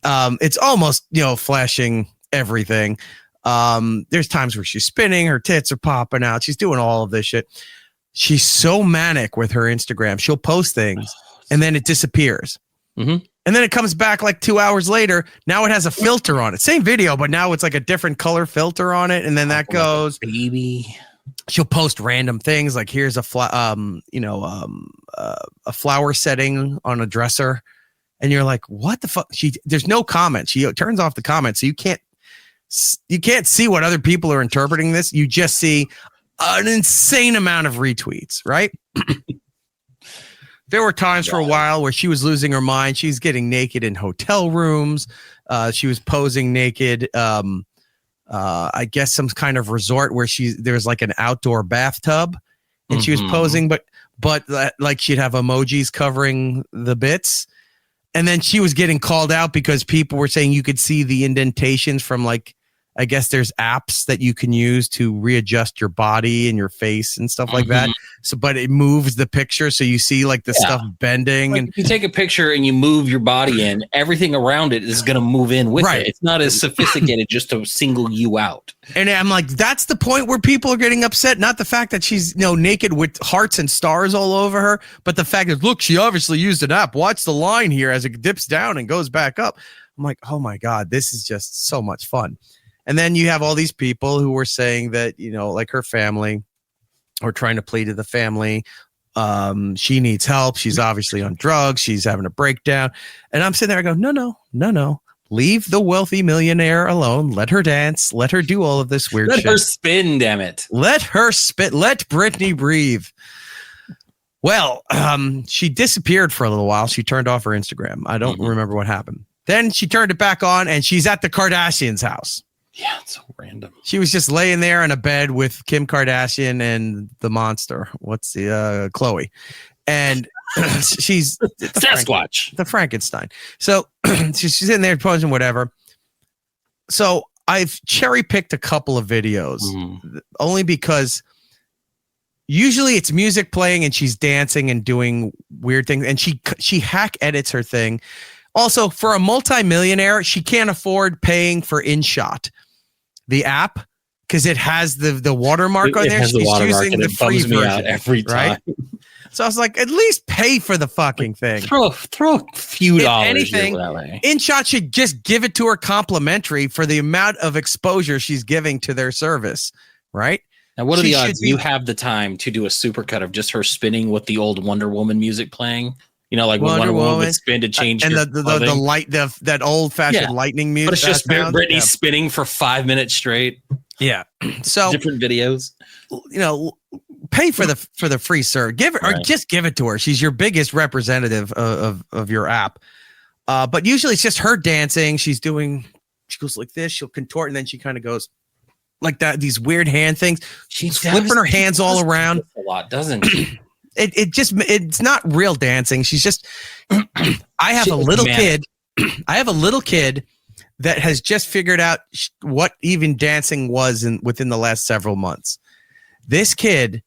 It's almost, flashing everything. There's times where she's spinning, her tits are popping out. She's doing all of this shit. She's so manic with her Instagram. She'll post things and then it disappears. Mm-hmm. And then it comes back like 2 hours later. Now it has a filter on it. Same video, but now it's like a different color filter on it. And then that goes. Baby. She'll post random things like, here's a flower setting on a dresser, and you're like, what the fuck? There's no comment. She turns off the comments, so you can't see what other people are interpreting this. You just see an insane amount of retweets, right? There were times for a while where she was losing her mind. She's getting naked in hotel rooms. She was posing naked. I guess some kind of resort where there's like an outdoor bathtub, and she was posing, but like she'd have emojis covering the bits. And then she was getting called out because people were saying you could see the indentations from, like, I guess there's apps that you can use to readjust your body and your face and stuff like that. So, but it moves the picture. So you see like the stuff bending. Like, and if you take a picture and you move your body in, everything around it is going to move in with it. It's not as sophisticated just to single you out. And I'm like, that's the point where people are getting upset. Not the fact that she's naked with hearts and stars all over her, but the fact that, look, she obviously used an app. Watch the line here as it dips down and goes back up. I'm like, oh my God, this is just so much fun. And then you have all these people who were saying that, like her family, or trying to plead to the family. She needs help. She's obviously on drugs. She's having a breakdown. And I'm sitting there, I go, no. Leave the wealthy millionaire alone. Let her dance. Let her do all of this weird shit. Let her spin, damn it. Let her spit. Let Britney breathe. Well, she disappeared for a little while. She turned off her Instagram. I don't remember what happened. Then she turned it back on, and she's at the Kardashians' house. Yeah, it's so random. She was just laying there in a bed with Kim Kardashian and the monster. What's the Khloe? And she's Sasquatch, the Frankenstein. So she's in there posing whatever. So I've cherry picked a couple of videos only because usually it's music playing and she's dancing and doing weird things, and she hack edits her thing. Also, for a multimillionaire, she can't afford paying for InShot, the app, because it has the watermark on there. She's using the free version every time. Right? So I was like, at least pay for the fucking thing. Throw a few dollars. Anything, InShot should just give it to her complimentary for the amount of exposure she's giving to their service, right? Now, what are She the should odds be- you have the time to do a supercut of just her spinning with the old Wonder Woman music playing? You know, like when Wonder Woman would spin to change and her the clothing? light, that old fashioned lightning music. But it's just sound? Britney spinning for 5 minutes straight. Yeah. So Different videos. Pay for the free serve. Give it or just give it to her. She's your biggest representative of your app. But usually it's just her dancing. She goes like this. She'll contort, and then she kind of goes like that. These weird hand things. She's flipping her hands all around a lot, doesn't she? It's not real dancing. She's just. I have a little kid. I have a little kid that has just figured out what even dancing was within the last several months. This kid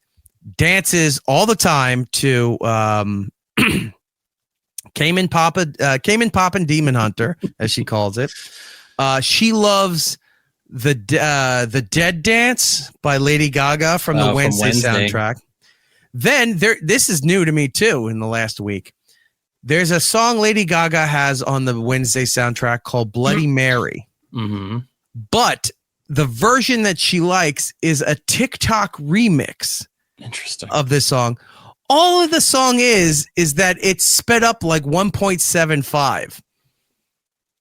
dances all the time to Cayman Poppin' Demon Hunter, as she calls it. She loves the Dead Dance by Lady Gaga from the Wednesday soundtrack. Then this is new to me too in the last week. There's a song Lady Gaga has on the Wednesday soundtrack called Bloody Mary. Mm-hmm. But the version that she likes is a TikTok remix. Interesting. Of this song. All of the song is that it's sped up like 1.75.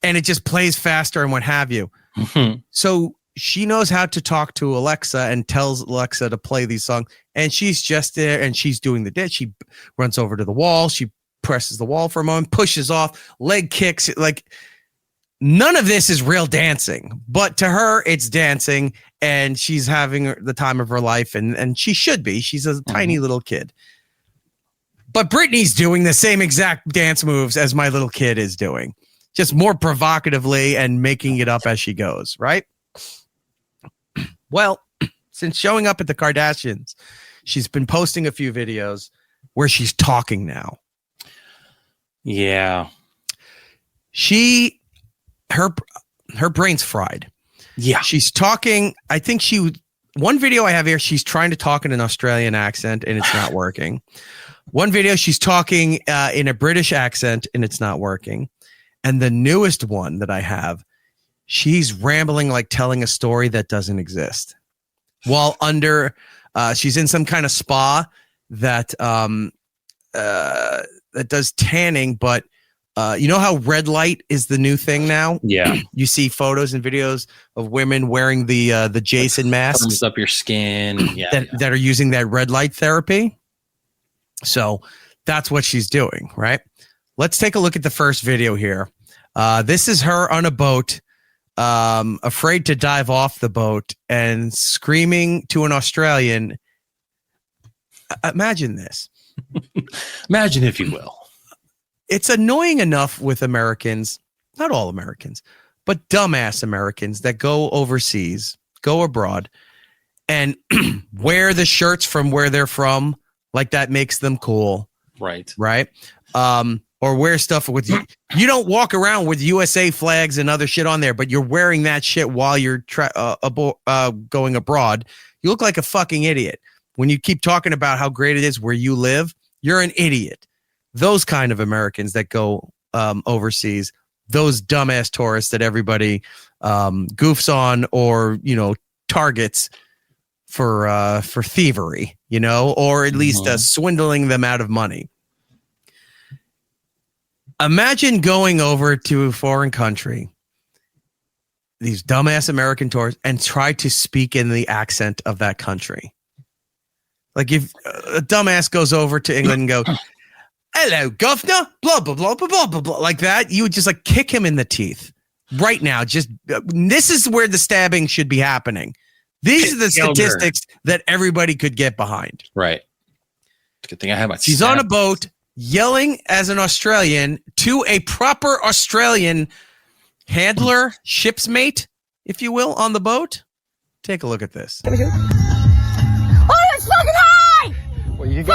And it just plays faster and what have you. Mm-hmm. So she knows how to talk to Alexa and tells Alexa to play these songs. And she's just there and she's doing the dance. She runs over to the wall. She presses the wall for a moment, pushes off, leg kicks. Like none of this is real dancing, but to her it's dancing and she's having the time of her life. And she should be. She's a tiny little kid. But Britney's doing the same exact dance moves as my little kid is doing, just more provocatively and making it up as she goes, right? Well, since showing up at the Kardashians, she's been posting a few videos where she's talking now. Yeah. Her brain's fried. Yeah. She's talking. I think one video I have here, she's trying to talk in an Australian accent and it's not working. One video, she's talking in a British accent and it's not working. And the newest one that I have, she's rambling like telling a story that doesn't exist. While she's in some kind of spa that does tanning, but you know how red light is the new thing now? Yeah. You see photos and videos of women wearing the Jason masks. Comes up your skin. That are using that red light therapy. So that's what she's doing, right? Let's take a look at the first video here. This is her on a boat, afraid to dive off the boat and screaming to an Australian. Imagine this. Imagine, if you will. It's annoying enough with Americans, not all Americans, but dumbass Americans that go overseas, go abroad, and wear the shirts from where they're from, like that makes them cool. Right. Right. Or wear stuff with you. You don't walk around with USA flags and other shit on there, but you're wearing that shit while you're going abroad. You look like a fucking idiot. When you keep talking about how great it is where you live, you're an idiot. Those kind of Americans that go overseas, those dumbass tourists that everybody goofs on or, targets for thievery, or at least swindling them out of money. Imagine going over to a foreign country, these dumbass American tourists, and try to speak in the accent of that country. Like if a dumbass goes over to England and go, "Hello, governor," blah, blah, blah, blah, blah, blah, blah, like that, you would just like kick him in the teeth right now. Just this is where the stabbing should be happening. These are the statistics that everybody could get behind. Right. Good thing I have my. She's on a boat yelling as an Australian to a proper Australian handler, ship's mate, if you will, on the boat. Take a look at this. Oh, it's fucking high! Well, you go.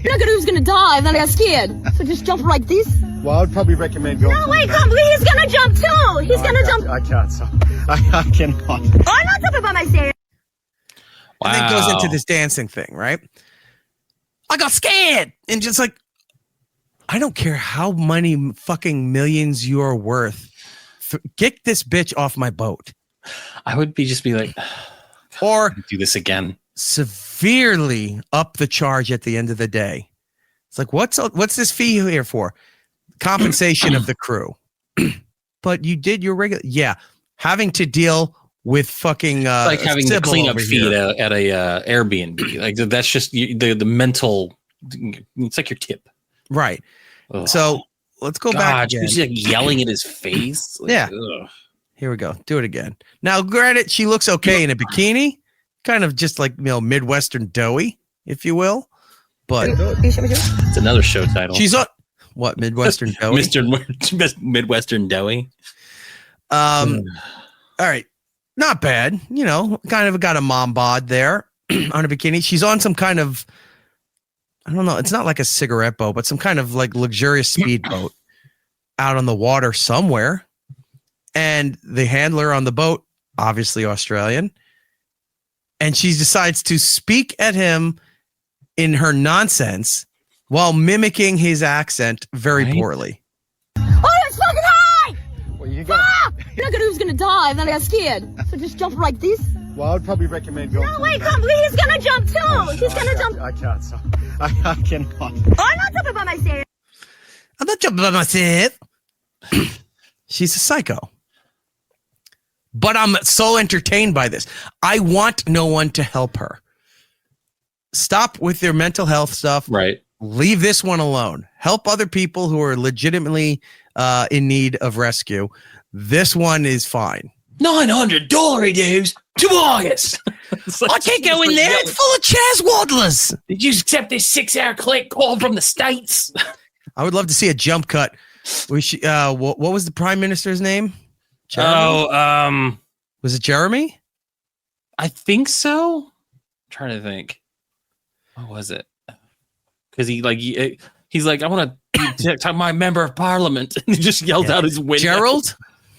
You're not gonna who's gonna die, then I got scared. So just jump like this. Well, I would probably recommend going. No, wait, come. He's gonna jump too. He's gonna jump. I can't. So I cannot. Oh, I'm not jumping by myself. Wow. And then goes into this dancing thing, right? I got scared. And just like, I don't care how many fucking millions you are worth. Get this bitch off my boat. I would just be like, or do this again. severely up the charge at the end of the day. It's like, what's this fee here for? Compensation of the crew. But you did your regular, having to deal with fucking It's like having the Sybil cleanup over fee here. at a Airbnb. Like that's just the mental. It's like your tip. Right. Ugh. So let's go back again. She's like yelling at his face. Like, Yeah. ugh. Here we go. Do it again. Now, granted, she looks okay in a bikini, kind of just like, Midwestern doughy, if you will. But It's another show title. she's on what, Midwestern doughy? Mr. Midwestern Doughy. All right. Not bad. Kind of got a mom bod there on a bikini. She's on some kind of, I don't know. It's not like a cigarette boat, but some kind of like luxurious speedboat out on the water somewhere. And the handler on the boat, obviously Australian. And she decides to speak at him in her nonsense while mimicking his accent very poorly. Oh, it's fucking high! Well, you got. Ah! You're not gonna who's gonna die, and then I got scared. So just jump like this. Well, I would probably recommend going. No, wait, come, he's gonna jump too! He's gonna jump. I can't. So I cannot. I'm not jumping by myself. I'm not jumping by myself. She's a psycho. But I'm so entertained by this. I want no one to help her. Stop with your mental health stuff. Right. Leave this one alone. Help other people who are legitimately in need of rescue. This one is fine. $900 dues to August. I can't go in there. It's full of Chaz Waddlers. Did you accept this 6-hour click call from the States? I would love to see a jump cut. We should, what was the prime minister's name? Jeremy? Was it Jeremy? I think so. I'm trying to think. What was it? Because he's like, I want to talk to my member of parliament. And he just yelled out his window.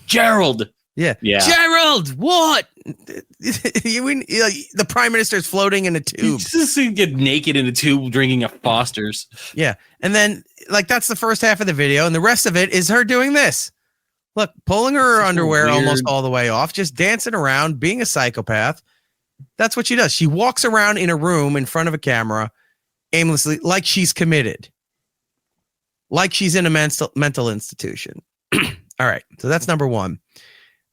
Gerald. Yeah. Gerald, what? The prime minister is floating in a tube. Just get naked in a tube drinking a Foster's. Yeah. And then, that's the first half of the video. And the rest of it is her doing this. Look, pulling her underwear almost all the way off, just dancing around, being a psychopath. That's what she does. She walks around in a room in front of a camera aimlessly, like she's committed, like she's in a mental institution. All right. So that's number one.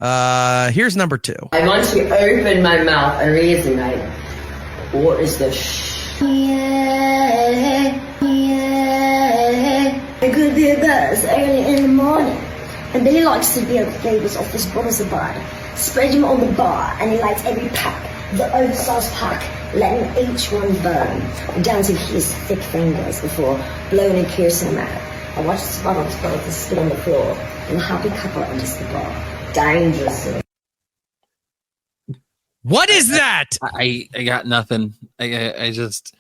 Here's number two. I want to open my mouth and resonate. What is this? It could be a buzz early in the morning. And Billy likes to be the flavors of his bottles of bar. Spread him on the bar, and he lights every pack, the oversized pack, letting each one burn down to his thick fingers before blowing and piercing them out. I watch the bottles both spit on the floor, and the happy couple enters the bar. Dangerously. What is that? I got nothing. I just.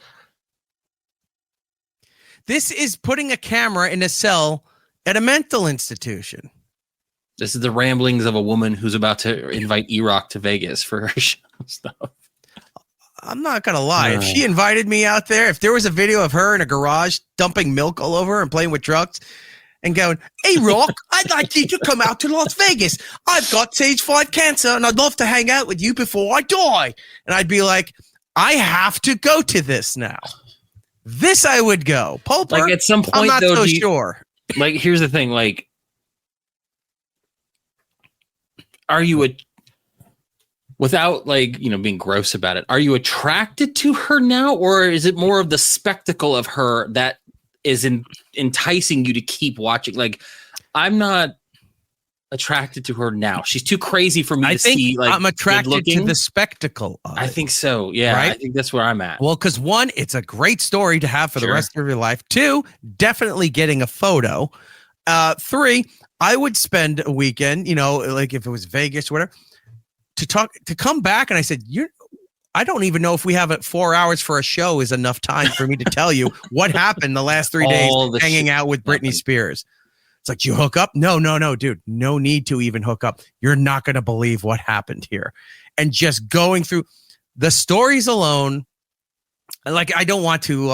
This is putting a camera in a cell at a mental institution. This is the ramblings of a woman who's about to invite E-Rock to Vegas for her show stuff. I'm not going to lie. If she invited me out there, if there was a video of her in a garage dumping milk all over and playing with trucks and going, "Hey, Rock, I'd like you to come out to Las Vegas. I've got stage 5 cancer and I'd love to hang out with you before I die." And I'd be like, I have to go to this now. This I would go. Pulper, Like at some point, I'm not though, so sure. Like, here's the thing. Like, are you without being gross about it, are you attracted to her now, or is it more of the spectacle of her that is enticing you to keep watching? Like, I'm not attracted to her now. She's too crazy for me to see. Like, I'm attracted to the spectacle of it. I think so. Yeah, right? I think that's where I'm at. Well, because one, it's a great story to have for the rest of your life. Two, definitely getting a photo. Three, I would spend a weekend, like if it was Vegas or whatever, to come back. And I said, I don't even know if we have 4 hours for a show is enough time for me to tell you what happened the last 3 days hanging out with Britney Spears. It's like, you hook up? No, dude. No need to even hook up. You're not going to believe what happened here. And just going through the stories alone, like, I don't want to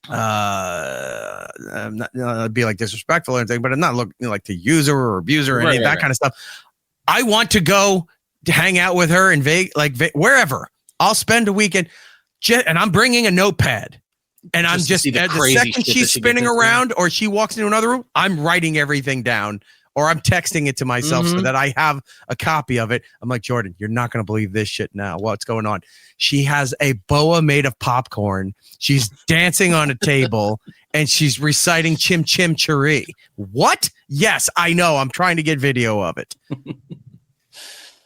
not be like disrespectful or anything, but I'm not looking like to use her or abuse her or any of that kind of stuff. I want to go to hang out with her in Vegas, wherever. I'll spend a weekend, and I'm bringing a notepad. And I'm just, the second she's spinning around or she walks into another room, I'm writing everything down or I'm texting it to myself so that I have a copy of it. I'm like, Jordan, you're not going to believe this shit now. What's going on? She has a boa made of popcorn. She's dancing on a table and she's reciting Chim Chim Cheree. What? Yes, I know. I'm trying to get video of it.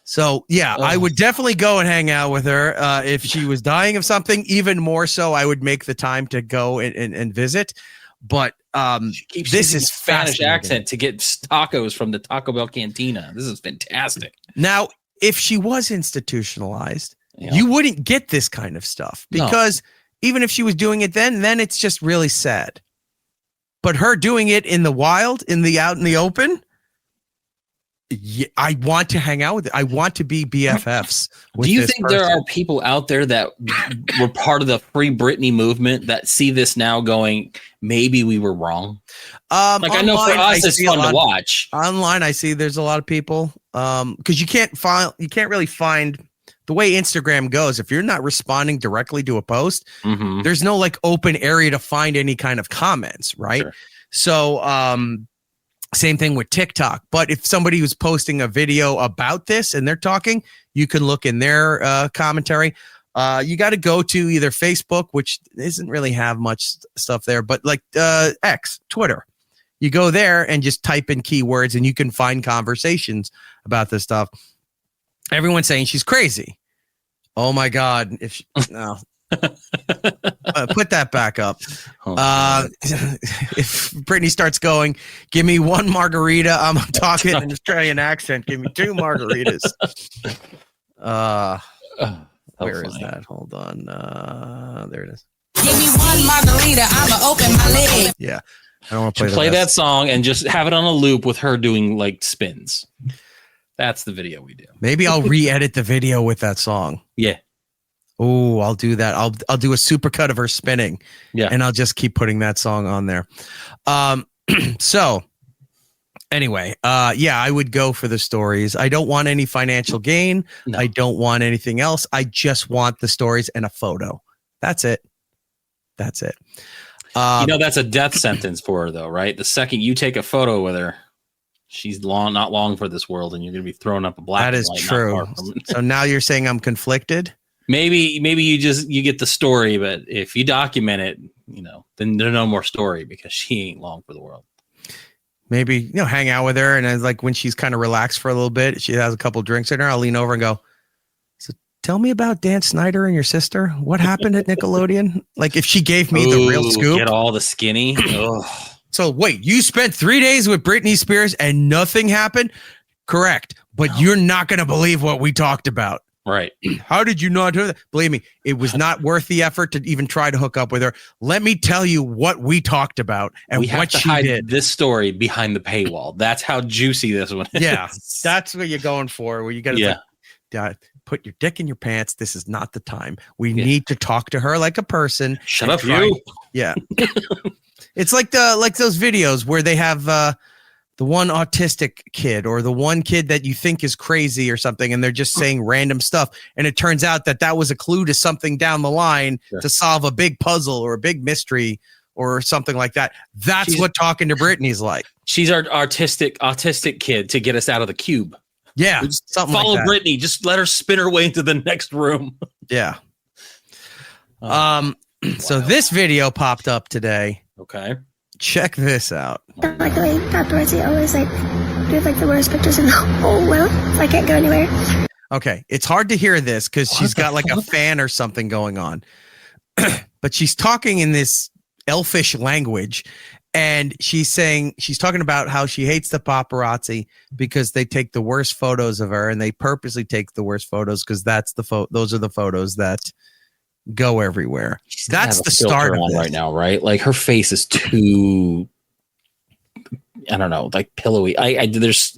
So, yeah, I would definitely go and hang out with her. If she was dying of something, even more so, I would make the time to go and visit. But this is Spanish accent to get tacos from the Taco Bell cantina. This is fantastic. Now, if she was institutionalized, you wouldn't get this kind of stuff because even if she was doing it then it's just really sad. But her doing it in the wild, out in the open, I want to hang out with it. I want to be BFFs. Do you think there are people out there that were part of the Free Britney movement that see this now going, maybe we were wrong? Like I know for us, it's fun to watch. Online, I see there's a lot of people because you can't really find the way Instagram goes. If you're not responding directly to a post, there's no like open area to find any kind of comments, right? Sure. So, same thing with TikTok. But if somebody was posting a video about this and they're talking, you can look in their commentary. You got to go to either Facebook, which doesn't really have much stuff there, but like X, Twitter. You go there and just type in keywords and you can find conversations about this stuff. Everyone's saying she's crazy. Oh my God. No. Put that back up. If Britney starts going, give me one margarita. I'm talking an Australian accent. Give me 2 margaritas. Where is that? Hold on. There it is. Give me one margarita. I'ma open my leg. Yeah. I don't want to play that song and just have it on a loop with her doing like spins. That's the video we do. Maybe I'll re-edit the video with that song. Yeah. Oh, I'll do that. I'll do a supercut of her spinning. Yeah. And I'll just keep putting that song on there. So anyway, I would go for the stories. I don't want any financial gain. No. I don't want anything else. I just want the stories and a photo. That's it. That's a death sentence for her though, right? The second you take a photo with her, she's not long for this world and you're going to be throwing up a black. That is true. So now you're saying I'm conflicted? Maybe you get the story, but if you document it, then there's no more story because she ain't long for the world. Maybe, hang out with her. And then like when she's kind of relaxed for a little bit, she has a couple drinks in her. I'll lean over and go, so tell me about Dan Snyder and your sister. What happened at Nickelodeon? Like if she gave me the real scoop. Get all the skinny. So wait, you spent 3 days with Britney Spears and nothing happened? Correct. But you're not going to believe what we talked about. Right. How did you not do that? Believe me, it was not worth the effort to even try to hook up with her. Let me tell you what we talked about and what she did. This story behind the paywall. That's how juicy this one is. Yeah, that's what you're going for. Where you got to put your dick in your pants. This is not the time. We need to talk to her like a person. Shut up, you. Yeah. It's like those videos where they have the one autistic kid or the one kid that you think is crazy or something, and they're just saying random stuff. And it turns out that was a clue to something down the line to solve a big puzzle or a big mystery or something like that. That's what talking to Britney's like. She's our autistic kid to get us out of the cube. Yeah. Something follow like Britney. Just let her spin her way into the next room. Yeah. So this video popped up today. Okay. Check this out. Don't like the way paparazzi always do the worst pictures in the whole world. So I can't go anywhere. Okay, it's hard to hear this because she's got like a fan or something going on. But she's talking in this elfish language, and she's talking about how she hates the paparazzi because they take the worst photos of her, and they purposely take the worst photos because those are the photos that go everywhere. That's the start of this. Right now, right? Like her face is too, I don't know, like pillowy. There's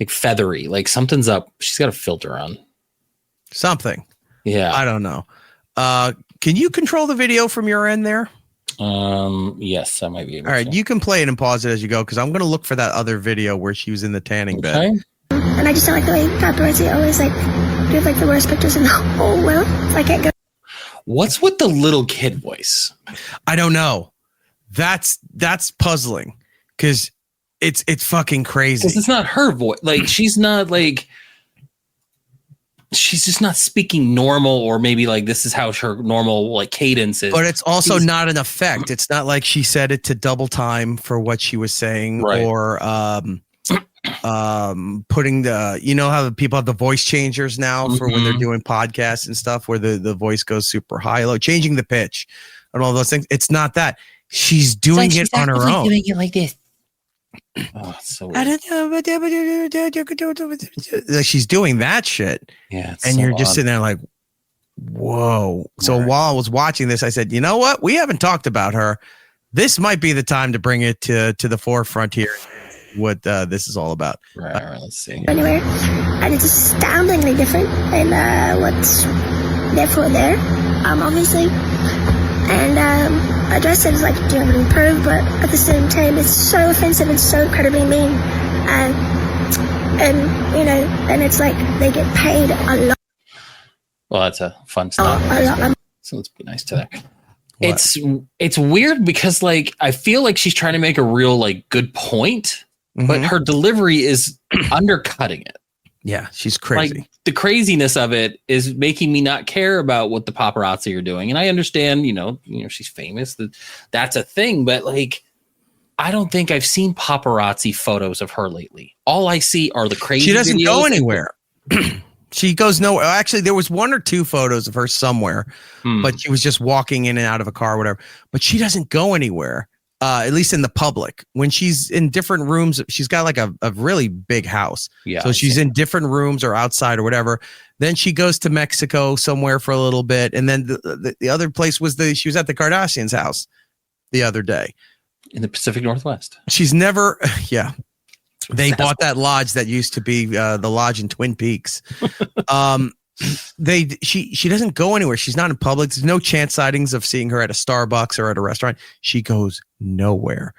like feathery, like something's up. She's got a filter on. Something. Yeah. I don't know. Can you control the video from your end there? Yes, I might be able to. All right, you can play it and pause it as you go because I'm going to look for that other video where she was in the tanning bed. And I just don't like the way paparazzi always We have like the worst pictures in the whole world. So I can't go. What's with the little kid voice? I don't know. That's puzzling because it's fucking crazy. Because it's not her voice. Like she's just not speaking normal, or maybe like this is how her normal like cadence is. But it's also not an effect. It's not like she said it to double time for what she was saying, right. Or putting the, you know how people have the voice changers now for when they're doing podcasts and stuff where the voice goes super high, low, changing the pitch and all those things. It's not that. She's doing it on her own. Doing it like this. Oh, it's so weird. Like she's doing that shit. Yeah. And so you're just odd. sitting there like, whoa. So while I was watching this, I said, you know what? We haven't talked about her. This might be the time to bring it to the forefront here. What this is all about. Right, let's see. Anywhere, and it's astoundingly different than what's therefore there, obviously. And I dress it as like doing an improve, but at the same time, it's so offensive and so incredibly mean. And you know, and it's like they get paid a lot. Well, that's a fun stuff. So let's be nice to that. What? It's weird because like I feel like she's trying to make a real like good point. But her delivery is undercutting it. Yeah, she's crazy. Like the craziness of it is making me not care about what the paparazzi are doing. And I understand, you know, she's famous. That's a thing. But like, I don't think I've seen paparazzi photos of her lately. All I see are the crazy. She doesn't go videos. anywhere. She goes nowhere. Actually, there was 1 or 2 photos of her somewhere, but she was just walking in and out of a car or whatever. But she doesn't go anywhere. At least in the public, when she's in different rooms, she's got like a really big house. Yeah. So she's in different rooms or outside or whatever. Then she goes to Mexico somewhere for a little bit. And then the other place was she was at the Kardashians' house the other day. In the Pacific Northwest. She's never, yeah. They bought that lodge that used to be the lodge in Twin Peaks. She doesn't go anywhere. She's not in public. There's no chance sightings of seeing her at a Starbucks or at a restaurant. She goes nowhere.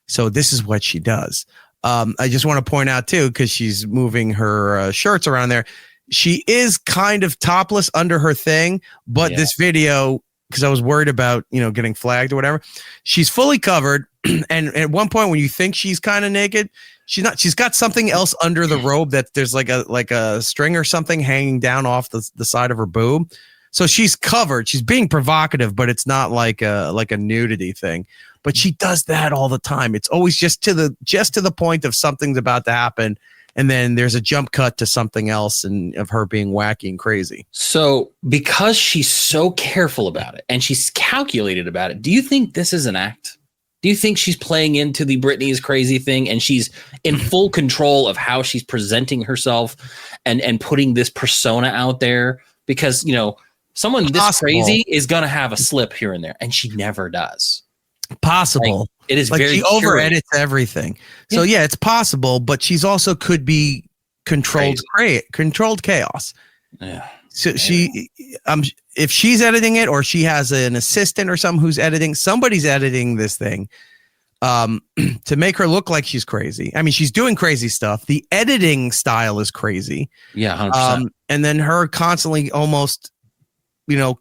So this is what she does. I just want to point out too, because she's moving her shirts around there. She is kind of topless under her thing, but this video, because I was worried about, getting flagged or whatever, she's fully covered. And at one point when you think she's kind of naked, she's not. She's got something else under the robe that there's like a string or something hanging down off the side of her boob. So she's covered. She's being provocative, but it's not like a nudity thing. But she does that all the time. It's always just to the point of something's about to happen, and then there's a jump cut to something else and of her being wacky and crazy. So because she's so careful about it and she's calculated about it, do you think this is an act? Do you think she's playing into the Britney's crazy thing and she's in full control of how she's presenting herself and putting this persona out there? Because, someone this crazy is going to have a slip here and there, and she never does. Possible. Like, it is like very she over edits everything. So yeah, it's possible, but she's also could be controlled chaos. Yeah. So if she's editing it or she has an assistant or something who's editing, somebody's editing this thing to make her look like she's crazy. I mean, she's doing crazy stuff. The editing style is crazy. Yeah, 100%. And then her constantly almost,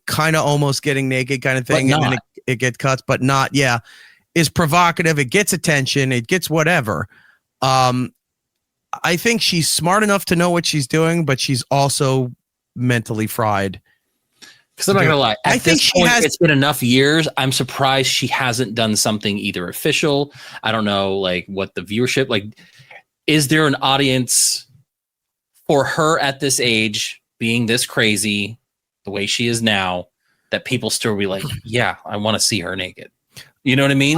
kind of almost getting naked kind of thing. And then it gets cuts, but not, is provocative. It gets attention. It gets whatever. I think she's smart enough to know what she's doing, but she's also mentally fried. Because I'm not gonna lie, I think it's been enough years. I'm surprised she hasn't done something either official. I don't know, like what the viewership is there an audience for her at this age, being this crazy, the way she is now, that people still be like, yeah, I want to see her naked. You know what I mean?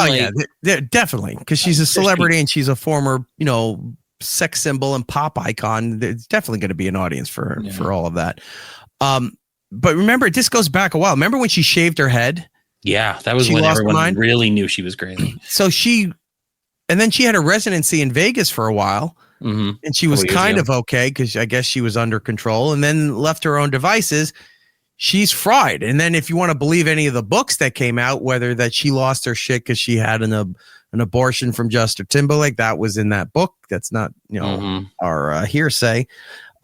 Yeah, definitely, because she's a celebrity and she's a former, sex symbol and pop icon. There's definitely going to be an audience for all of that. But remember, this goes back a while. Remember when she shaved her head? Yeah, that was when everyone really knew she was crazy. So and then she had a residency in Vegas for a while, and she was kind of okay because I guess she was under control, and then left her own devices. She's fried. And then if you want to believe any of the books that came out, whether that she lost her shit because she had an abortion from Justin Timberlake, that was in that book. That's not, our hearsay.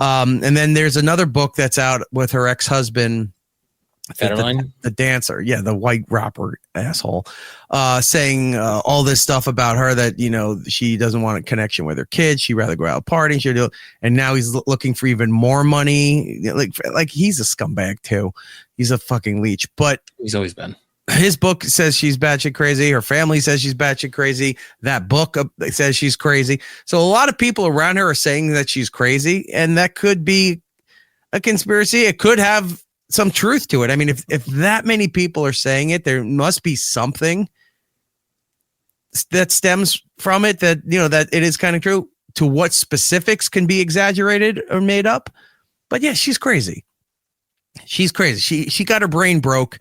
And then there's another book that's out with her ex-husband, the dancer, the white rapper asshole, saying all this stuff about her that, you know, she doesn't want a connection with her kids. She'd rather go out partying. She'll do, and now he's looking for even more money. Like he's a scumbag too. He's a fucking leech. But he's always been. His book says she's batshit crazy. Her family says she's batshit crazy. That book says she's crazy. So a lot of people around her are saying that she's crazy, and that could be a conspiracy. It could have some truth to it. I mean, if that many people are saying it, there must be something that stems from it, that, you know, that it is kind of true. To what specifics can be exaggerated or made up. But yeah, she's crazy. She's crazy. She got her brain broke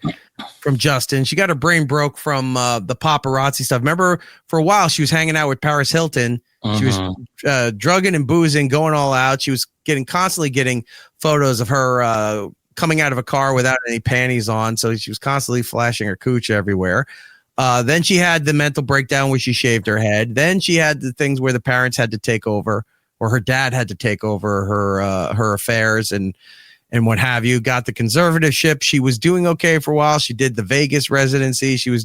from Justin. She got her brain broke from the paparazzi stuff. Remember, for a while, she was hanging out with Paris Hilton. She was drugging and boozing, going all out. She was constantly getting photos of her coming out of a car without any panties on. So she was constantly flashing her cooch everywhere. Then she had the mental breakdown where she shaved her head. Then she had the things where the parents had to take over, or her dad had to take over her affairs and what have you. Got the conservatorship. She was doing okay for a while. She did the Vegas residency. She was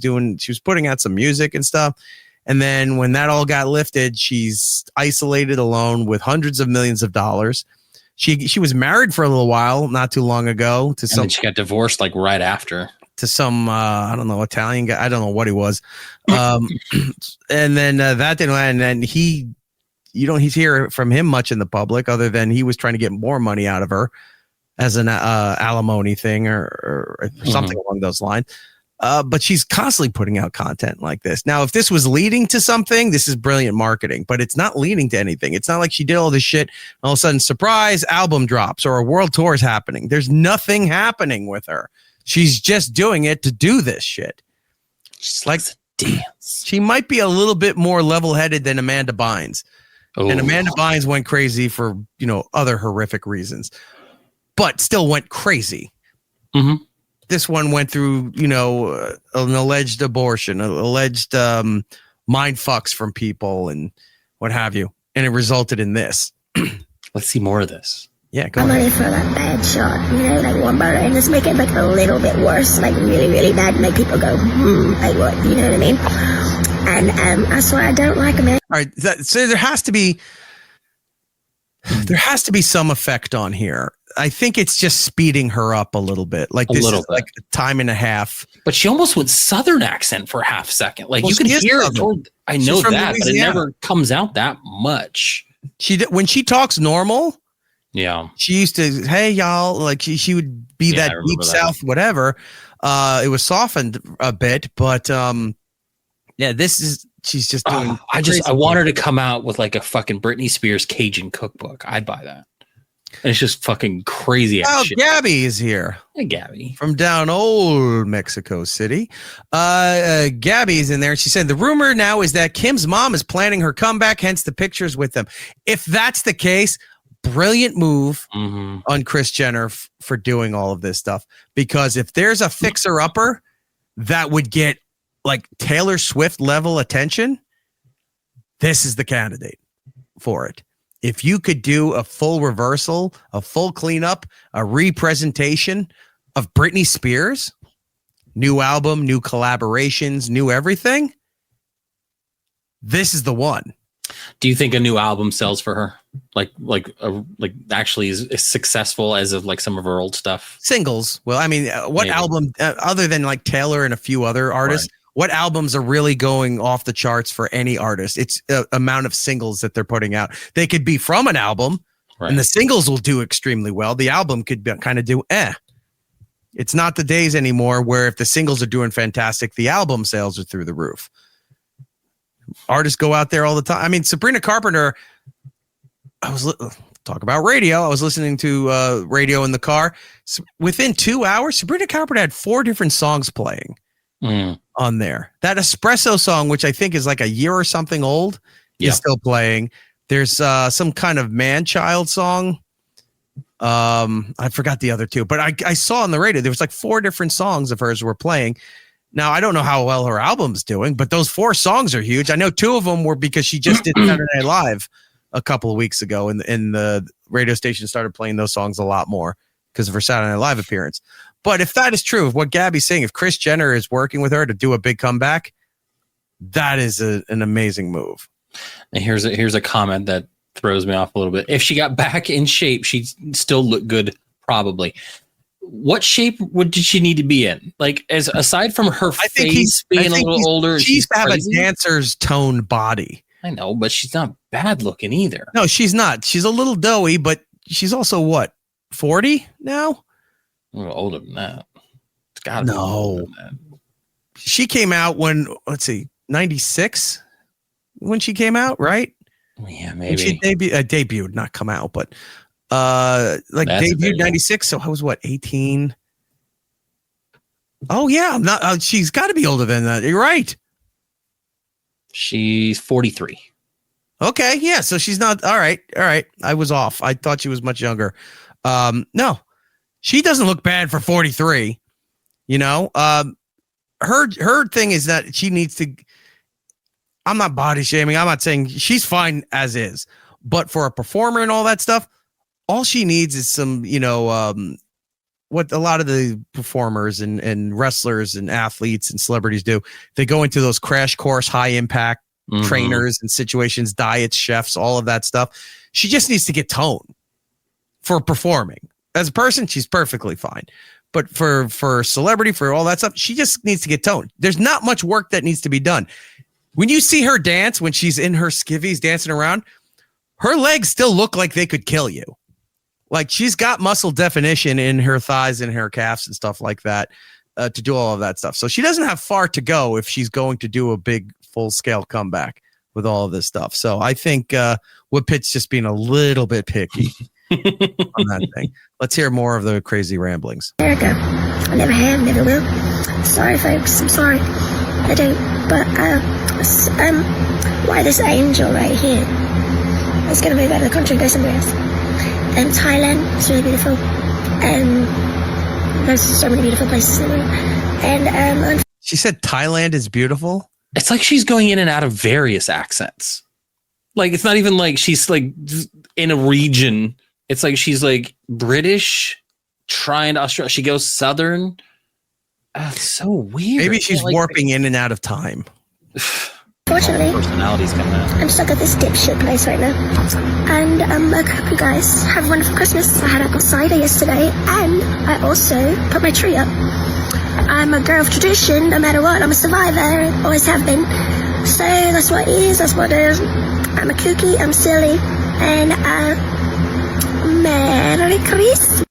putting out some music and stuff. And then when that all got lifted, she's isolated, alone, with hundreds of millions of dollars. She was married for a little while, not too long ago, to some. And she got divorced like right after. To some I don't know, Italian guy. I don't know what he was. And then that didn't land. And then you don't hear from him much in the public, other than he was trying to get more money out of her as an alimony thing or something along those lines. But she's constantly putting out content like this. Now, if this was leading to something, this is brilliant marketing, but it's not leading to anything. It's not like she did all this shit. All of a sudden, surprise, album drops or a world tour is happening. There's nothing happening with her. She's just doing it to do this shit. She's like, dance. She might be a little bit more level-headed than Amanda Bynes. Oh. And Amanda Bynes went crazy for, you know, other horrific reasons, but still went crazy. Mm-hmm. This one went through, you know, an alleged abortion, alleged mind fucks from people and what have you. And it resulted in this. Let's see more of this. Yeah, go I'm ahead. ready for that bad shot, you know, like one burner, and just make it like a little bit worse, like really, really bad, make people go, like what, you know what I mean? And that's why I don't like them. All right, so there has to be some effect on here. I think it's just speeding her up a little bit. Like this is like a time and a half. But she almost went Southern accent for a half second. Like, well, you can hear it. I know that, but it never comes out that much. When she talks normal. Yeah. She used to, hey, y'all, like she would be that deep South, whatever. It was softened a bit, but yeah, she's just doing. I want her to come out with like a fucking Britney Spears Cajun cookbook. I'd buy that. And it's just fucking crazy ass shit. Gabby is here. Hey, Gabby. From down old Mexico City. Gabby's in there. She said, the rumor now is that Kim's mom is planning her comeback, hence the pictures with them. If that's the case, brilliant move on Kris Jenner for doing all of this stuff. Because if there's a fixer-upper that would get like Taylor Swift level attention, this is the candidate for it. If you could do a full reversal, a full cleanup, a representation of Britney Spears, new album, new collaborations, new everything, this is the one. Do you think a new album sells for her? Like actually is successful as of like some of her old stuff? Singles. Well, I mean, what album other than like Taylor and a few other artists? Right. What albums are really going off the charts for any artist? It's the amount of singles that they're putting out. They could be from an album, and the singles will do extremely well. The album could kind of do It's not the days anymore where if the singles are doing fantastic, the album sales are through the roof. Artists go out there all the time. I mean, Sabrina Carpenter, talk about radio. I was listening to radio in the car. Within 2 hours, Sabrina Carpenter had 4 different songs playing. On there. That Espresso song, which I think is like a year or something old, is still playing. There's some kind of man-child song. I forgot the other two, but I saw on the radio there was like 4 different songs of hers were playing. Now, I don't know how well her album's doing, but those 4 songs are huge. I know 2 of them were because she just did Saturday Night Live a couple of weeks ago, and the radio station started playing those songs a lot more because of her Saturday Night Live appearance. But if that is true, if what Gabby's saying, if Kris Jenner is working with her to do a big comeback, that is an amazing move. And here's a comment that throws me off a little bit. If she got back in shape, she'd still look good, probably. What shape did she need to be in? Like, aside from her face being a little older, she used to have a dancer's tone body. I know, but she's not bad looking either. No, she's not. She's a little doughy, but she's also what, 40 now? A little older than that. It's got to be older than that. She came out when, let's see, 96 when she came out, right? Yeah, maybe. She debuted, not come out, but debuted 96. So I was what, 18? Oh yeah, I'm not. She's got to be older than that. You're right. She's 43. Okay, yeah. So she's not. All right. I was off. I thought she was much younger. No, she doesn't look bad for 43. You know, her thing is that she needs to. I'm not body shaming. I'm not saying she's fine as is, but for a performer and all that stuff, all she needs is some, what a lot of the performers and wrestlers and athletes and celebrities do. They go into those crash course, high impact trainers and situations, diets, chefs, all of that stuff. She just needs to get tone for performing. As a person, she's perfectly fine. But for celebrity, for all that stuff, she just needs to get tone. There's not much work that needs to be done. When you see her dance, when she's in her skivvies dancing around, her legs still look like they could kill you. Like, she's got muscle definition in her thighs and her calves and stuff like that to do all of that stuff. So she doesn't have far to go if she's going to do a big full-scale comeback with all of this stuff. So I think Woodpit's just being a little bit picky on that thing. Let's hear more of the crazy ramblings. America. I never have, never will. Sorry, folks. I'm sorry. I don't. But why this angel right here? It's gonna move out of the country and go somewhere else. Thailand is really beautiful. There's so many beautiful places in the world. And she said Thailand is beautiful. It's like she's going in and out of various accents. Like, it's not even like she's like in a region. It's like she's like British, trying to Australia. She goes Southern. It's so weird. Maybe she's warping in and out of time. Fortunately, personalities coming out. I'm stuck at this dipshit place right now. And I hope you guys have a wonderful Christmas. I had apple cider yesterday, and I also put my tree up. I'm a girl of tradition, no matter what. I'm a survivor, always have been. So that's what it is, that's what it is. I'm a kooky, I'm silly, and Merry Christmas.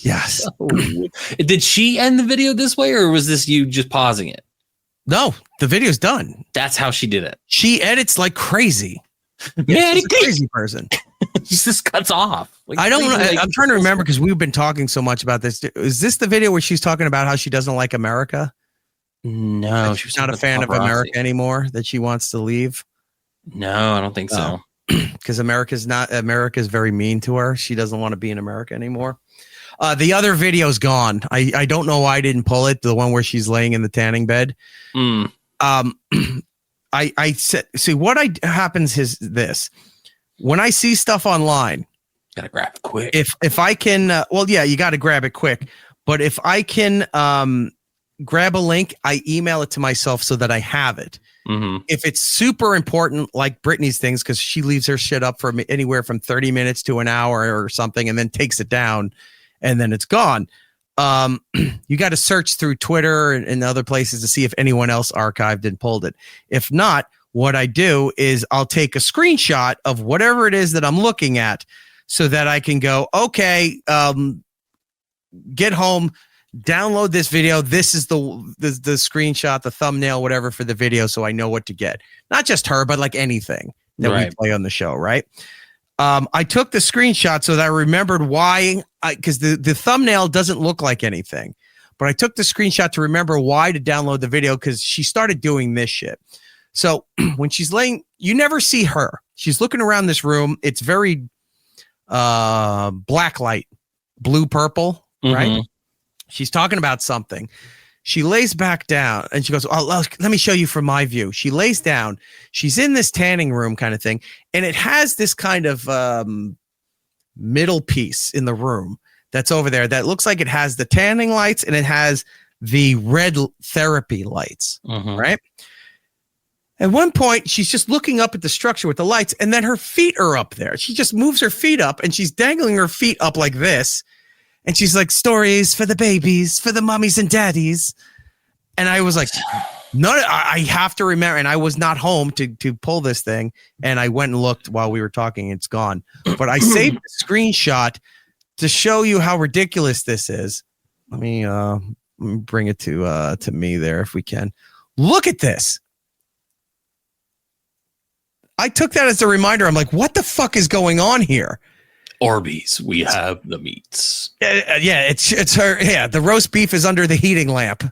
Yes. Did she end the video this way, or was this you just pausing it? No, the video's done. That's how she did it. She edits like crazy. Yeah, she's a crazy person. She just cuts off. Like, I don't know. I'm trying to remember because we've been talking so much about this. Is this the video where she's talking about how she doesn't like America? No, she's not a fan of America anymore, that she wants to leave. No, I don't think so. Because America's very mean to her. She doesn't want to be in America anymore. The other video's gone. I don't know why I didn't pull it. The one where she's laying in the tanning bed. I said, see what happens is this. When I see stuff online, gotta grab it quick. If I can, you got to grab it quick. But if I can grab a link, I email it to myself so that I have it. Mm-hmm. If it's super important, like Britney's things, because she leaves her shit up for anywhere from 30 minutes to an hour or something, and then takes it down, and then it's gone. You got to search through Twitter and other places to see if anyone else archived and pulled it. If not, what I do is I'll take a screenshot of whatever it is that I'm looking at so that I can go, okay, get home, download this video. This is the screenshot, the thumbnail, whatever for the video. So I know what to get. Not just her, but like anything that we play on the show. Right. I took the screenshot so that I remembered why, because the thumbnail doesn't look like anything, but I took the screenshot to remember why to download the video, because she started doing this shit. So when she's laying, you never see her. She's looking around this room. It's very black light, blue, purple, right? She's talking about something. She lays back down and she goes, oh, let me show you from my view. She lays down. She's in this tanning room kind of thing. And it has this kind of middle piece in the room that's over there that looks like it has the tanning lights and it has the red therapy lights, right? At one point, she's just looking up at the structure with the lights, and then her feet are up there. She just moves her feet up, and she's dangling her feet up like this. And she's like, stories for the babies, for the mummies and daddies. And I was like, no, I have to remember. And I was not home to pull this thing. And I went and looked while we were talking. It's gone. But I saved a screenshot to show you how ridiculous this is. Let me bring it to me there if we can. Look at this. I took that as a reminder. I'm like, what the fuck is going on here? Orbeez, we have the meats. Yeah, it's her. Yeah, the roast beef is under the heating lamp.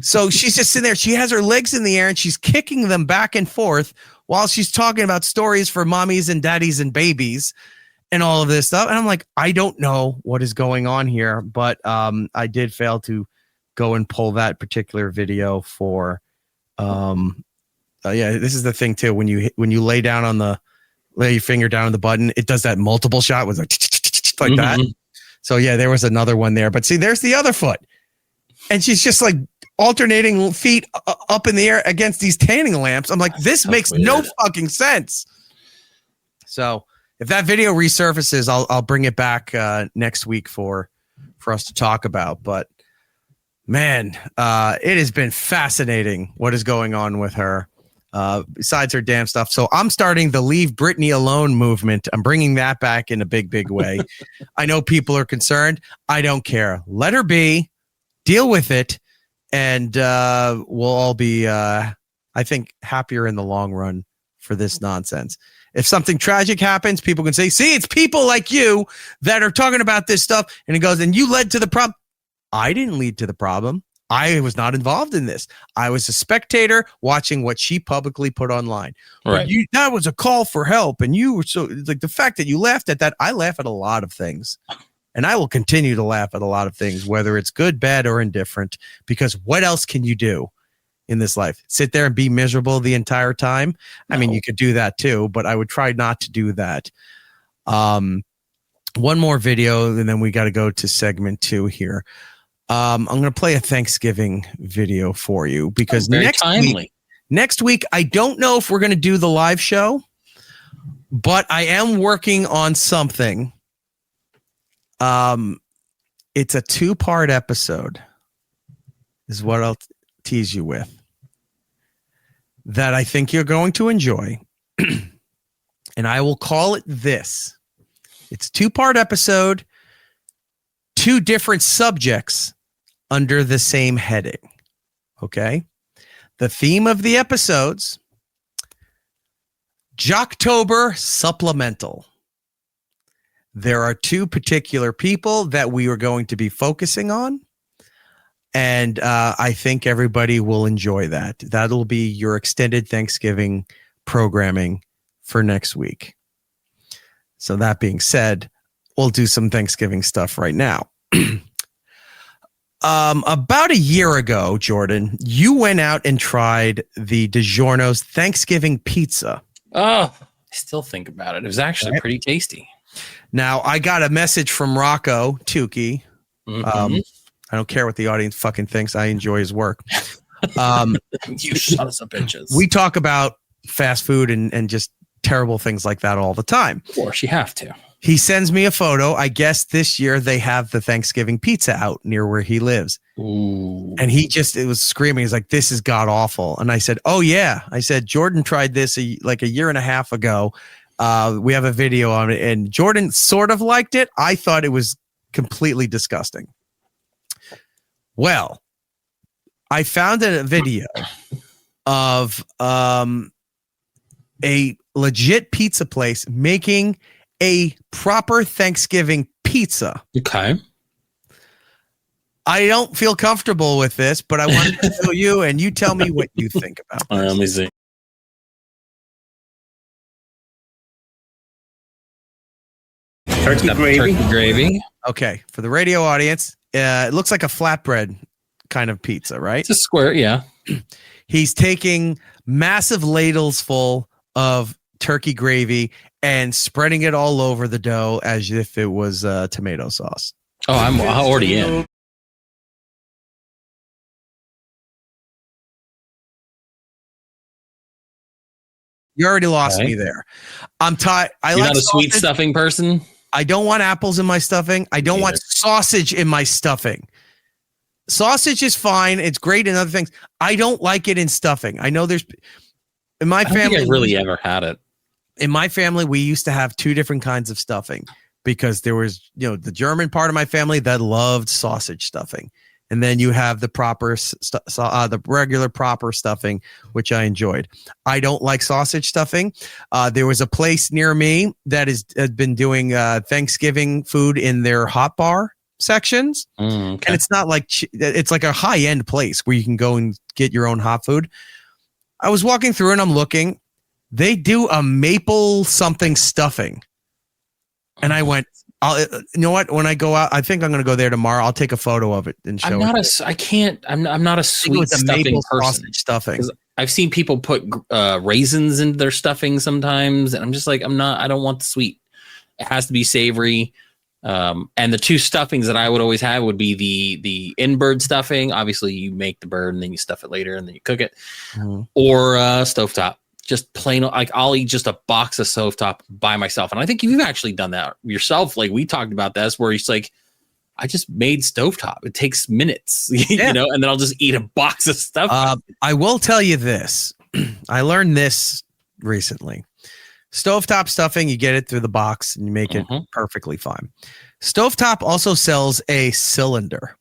So she's just sitting there. She has her legs in the air and she's kicking them back and forth while she's talking about stories for mommies and daddies and babies and all of this stuff. And I'm like, I don't know what is going on here, but I did fail to go and pull that particular video for. Yeah, this is the thing too. When you lay your finger down on the button, it does that multiple shot with like that. So yeah, there was another one there. But see, there's the other foot. And she's just like alternating feet up in the air against these tanning lamps. I'm like, this makes no fucking sense. So if that video resurfaces, I'll bring it back next week for us to talk about. But man, it has been fascinating what is going on with her. Besides her damn stuff. So I'm starting the Leave Britney Alone movement. I'm bringing that back in a big, big way. I know people are concerned. I don't care. Let her be. Deal with it. And we'll all be, I think, happier in the long run for this nonsense. If something tragic happens, people can say, see, it's people like you that are talking about this stuff. And it goes, and you led to the problem. I didn't lead to the problem. I was not involved in this. I was a spectator watching what she publicly put online. Right. That was a call for help. And you were so like the fact that you laughed at that. I laugh at a lot of things and I will continue to laugh at a lot of things, whether it's good, bad, or indifferent, because what else can you do in this life? Sit there and be miserable the entire time. No. I mean, you could do that too, but I would try not to do that. One more video and then we got to go to segment 2 here. I'm going to play a Thanksgiving video for you because next week, I don't know if we're going to do the live show, but I am working on something. It's a 2-part episode is what I'll tease you with that I think you're going to enjoy. And I will call it this. It's a 2-part episode, 2 different subjects under the same heading. Okay. The theme of the episodes, Jocktober Supplemental. There are 2 particular people that we are going to be focusing on. And I think everybody will enjoy that. That'll be your extended Thanksgiving programming for next week. So that being said, we'll do some Thanksgiving stuff right now. About a year ago, Jordan, you went out and tried the DiGiorno's Thanksgiving pizza. Oh, I still think about it. It was actually pretty tasty. Now, I got a message from Rocco Tukey. I don't care what the audience fucking thinks. I enjoy his work. You son of some bitches. We talk about fast food and just terrible things like that all the time. Of course, you have to. He sends me a photo. I guess this year they have the Thanksgiving pizza out near where he lives. Ooh. And it was screaming. He's like, this is god awful. And I said, oh yeah. I said, Jordan tried this like a year and a half ago. We have a video on it and Jordan sort of liked it. I thought it was completely disgusting. Well, I found a video of a legit pizza place making a proper Thanksgiving pizza. Okay. I don't feel comfortable with this, but I wanted to show you, and you tell me what you think about this. Let me see. Turkey gravy. Turkey gravy. Okay, for the radio audience, it looks like a flatbread kind of pizza, right? It's a square, yeah. He's taking massive ladles full of turkey gravy and spreading it all over the dough as if it was tomato sauce. Oh, I'm already in. You already lost me there. I'm tired. You're not a sweet stuffing person? I don't want apples in my stuffing. I don't want sausage in my stuffing. Sausage is fine. It's great in other things. I don't like it in stuffing. I know there's in my family. I don't think I really ever had it. In my family, we used to have two different kinds of stuffing because there was, the German part of my family that loved sausage stuffing. And then you have the proper, the regular proper stuffing, which I enjoyed. I don't like sausage stuffing. There was a place near me that has been doing Thanksgiving food in their hot bar sections. And it's not like, it's like a high end place where you can go and get your own hot food. I was walking through and I'm looking, they do a maple something stuffing. And I went, you know what? When I go out, I think I'm going to go there tomorrow. I'll take a photo of it and show I'm not a sweet stuffing person. Stuffing. I've seen people put raisins in their stuffing sometimes, and I'm just like, I don't want the sweet. It has to be savory. And the two stuffings that I would always have would be the in-bird stuffing. Obviously, you make the bird and then you stuff it later and then you cook it, or stovetop. Just plain, like I'll eat just a box of stovetop by myself. And I think you've actually done that yourself. Like we talked about this, where it's like, I just made stovetop. It takes minutes, and then I'll just eat a box of stuff. I will tell you this. I learned this recently. Stovetop stuffing, you get it through the box and you make it perfectly fine. Stovetop also sells a cylinder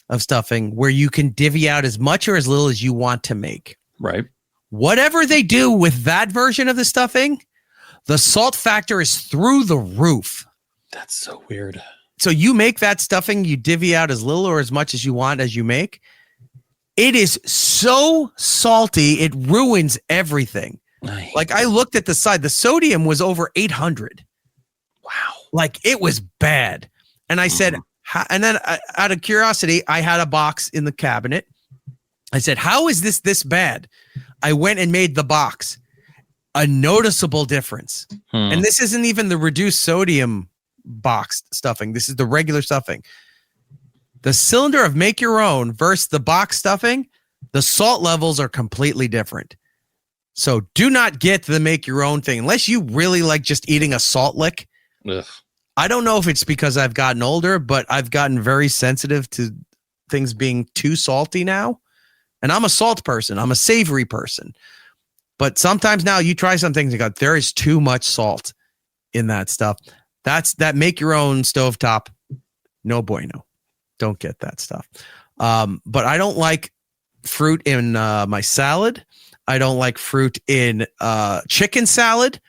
of stuffing where you can divvy out as much or as little as you want to make. Right. Whatever they do with that version of the stuffing, the salt factor is through the roof. That's so weird. So you make that stuffing, you divvy out as little or as much as you want as you make. It is so salty, it ruins everything. Like I looked at the side, the sodium was over 800. Wow. Like it was bad. And I said, and then out of curiosity, I had a box in the cabinet. I said, how is this bad? I went and made the box. A noticeable difference. And this isn't even the reduced sodium box stuffing. This is the regular stuffing. The cylinder of make your own versus the box stuffing, the salt levels are completely different. So do not get the make your own thing unless you really like just eating a salt lick. Ugh. I don't know if it's because I've gotten older, but I've gotten very sensitive to things being too salty now. And I'm a salt person. I'm a savory person. But sometimes now you try some things and go, there is too much salt in that stuff. That make your own stovetop. No bueno. Don't get that stuff. But I don't like fruit in my salad. I don't like fruit in chicken salad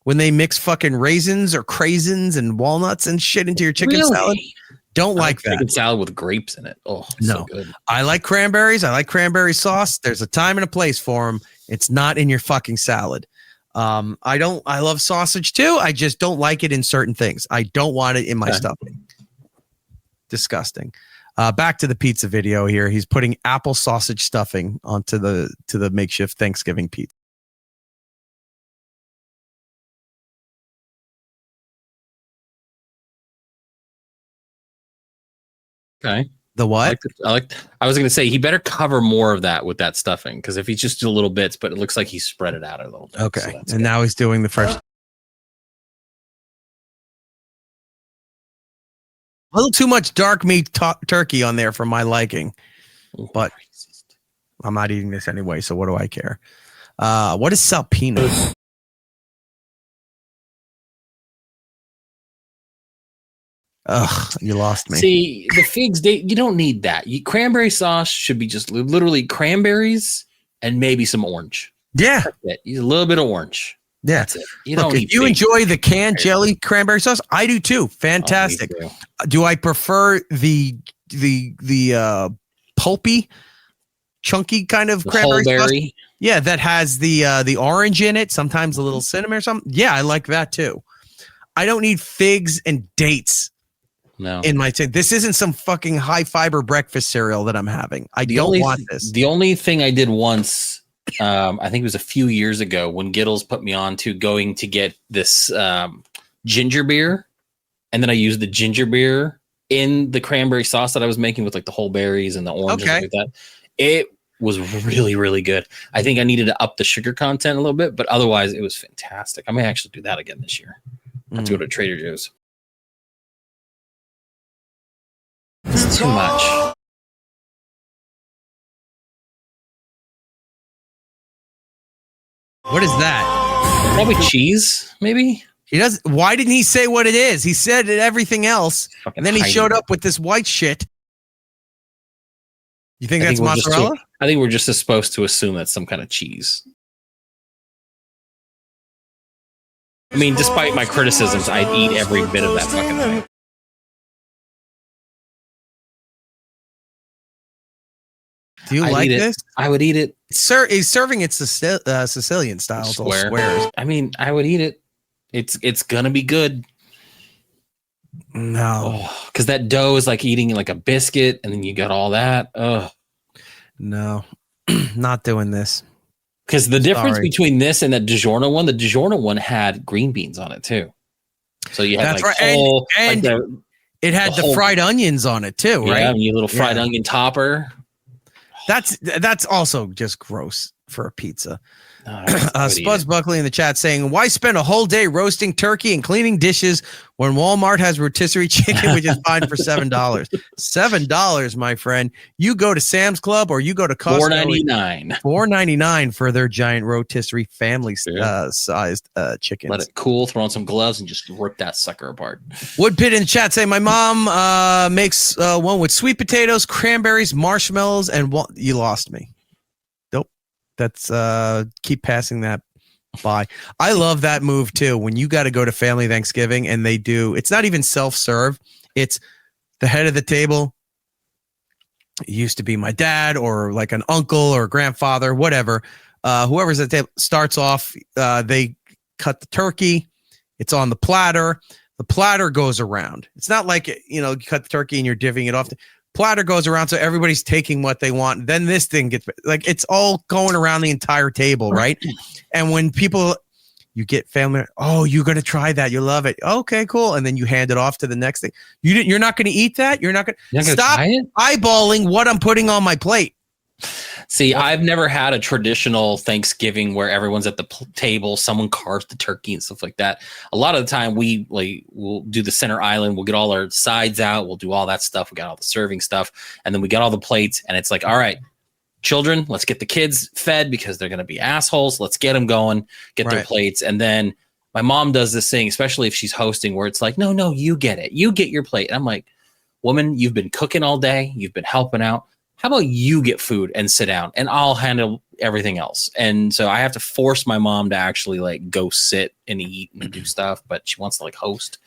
when they mix fucking raisins or craisins and walnuts and shit into your chicken salad. Don't like that. Chicken salad with grapes in it. Oh, no. So good. I like cranberries. I like cranberry sauce. There's a time and a place for them. It's not in your fucking salad. I love sausage too. I just don't like it in certain things. I don't want it in my stuffing. Disgusting. Back to the pizza video here. He's putting apple sausage stuffing onto the makeshift Thanksgiving pizza. Okay. The what? I was going to say he better cover more of that with that stuffing, because if he's just do little bits, but it looks like he's spread it out a little bit. Okay. So and now he's doing the fresh. A little too much dark meat turkey on there for my liking, but I'm not eating this anyway. So what do I care? What is salpino? Ugh, you lost me. See, the figs, you don't need that. Cranberry sauce should be just literally cranberries and maybe some orange. Yeah. That's it. A little bit of orange. Yeah. That's it. If you enjoy the canned jelly cranberry sauce, I do too. Fantastic. Do I prefer the pulpy, chunky kind of cranberry sauce? Yeah, that has the orange in it, sometimes a little cinnamon or something. Yeah, I like that too. I don't need figs and dates No. in my tin. This isn't some fucking high fiber breakfast cereal that I'm having. I don't want this. The only thing I did once, I think it was a few years ago when Giddles put me on to going to get this ginger beer. And then I used the ginger beer in the cranberry sauce that I was making with like the whole berries and the oranges and like that. It was really, really good. I think I needed to up the sugar content a little bit, but otherwise it was fantastic. I may actually do that again this year. I have to go to Trader Joe's. It's too much. What is that? Probably cheese, maybe. He does. Why didn't he say what it is? He said everything else, and then he showed up with this white shit. You think that's mozzarella? I think we're just supposed to assume that's some kind of cheese. I mean, despite my criticisms, I'd eat every bit of that fucking thing. Do you like this? I would eat it. Sir, he's serving it Sicilian style. Squares. I mean, I would eat it. It's gonna be good. No, because that dough is like eating like a biscuit, and then you got all that. Oh no, not doing this. Because the difference between this and the DiGiorno one had green beans on it too. So you had whole, and it had the fried onions on it too, right? Yeah, your little fried onion topper. That's also just gross for a pizza. Spuds Buckley in the chat saying, why spend a whole day roasting turkey and cleaning dishes when Walmart has rotisserie chicken, which is fine for $7? $7, my friend. You go to Sam's Club or you go to Costco. $4.99. $4.99 for their giant rotisserie family sized chickens. Let it cool, throw on some gloves, and just rip that sucker apart. Woodpit in the chat saying, my mom makes one with sweet potatoes, cranberries, marshmallows, and you lost me. That's keep passing that by. I love that move too. When you got to go to family Thanksgiving and they do, it's not even self-serve. It's the head of the table. It used to be my dad or like an uncle or grandfather, whatever. Whoever's at the table starts off. They cut the turkey. It's on the platter. The platter goes around. It's not like, you cut the turkey and you're divvying it off. Platter goes around, so everybody's taking what they want. Then this thing gets like it's all going around the entire table, right? And when you get family, oh, you're gonna try that, you love it. Okay, cool. And then you hand it off to the next thing. You're not gonna eat that. You're not gonna stop eyeballing what I'm putting on my plate. See, I've never had a traditional Thanksgiving where everyone's at the table, someone carves the turkey and stuff like that. A lot of the time we'll do the center island. We'll get all our sides out. We'll do all that stuff. We got all the serving stuff. And then we got all the plates. And it's like, all right, children, let's get the kids fed because they're going to be assholes. Let's get them going, get their plates. And then my mom does this thing, especially if she's hosting, where it's like, no, you get it. You get your plate. And I'm like, woman, you've been cooking all day. You've been helping out. How about you get food and sit down and I'll handle everything else? And so I have to force my mom to actually like go sit and eat and do stuff, but she wants to like host.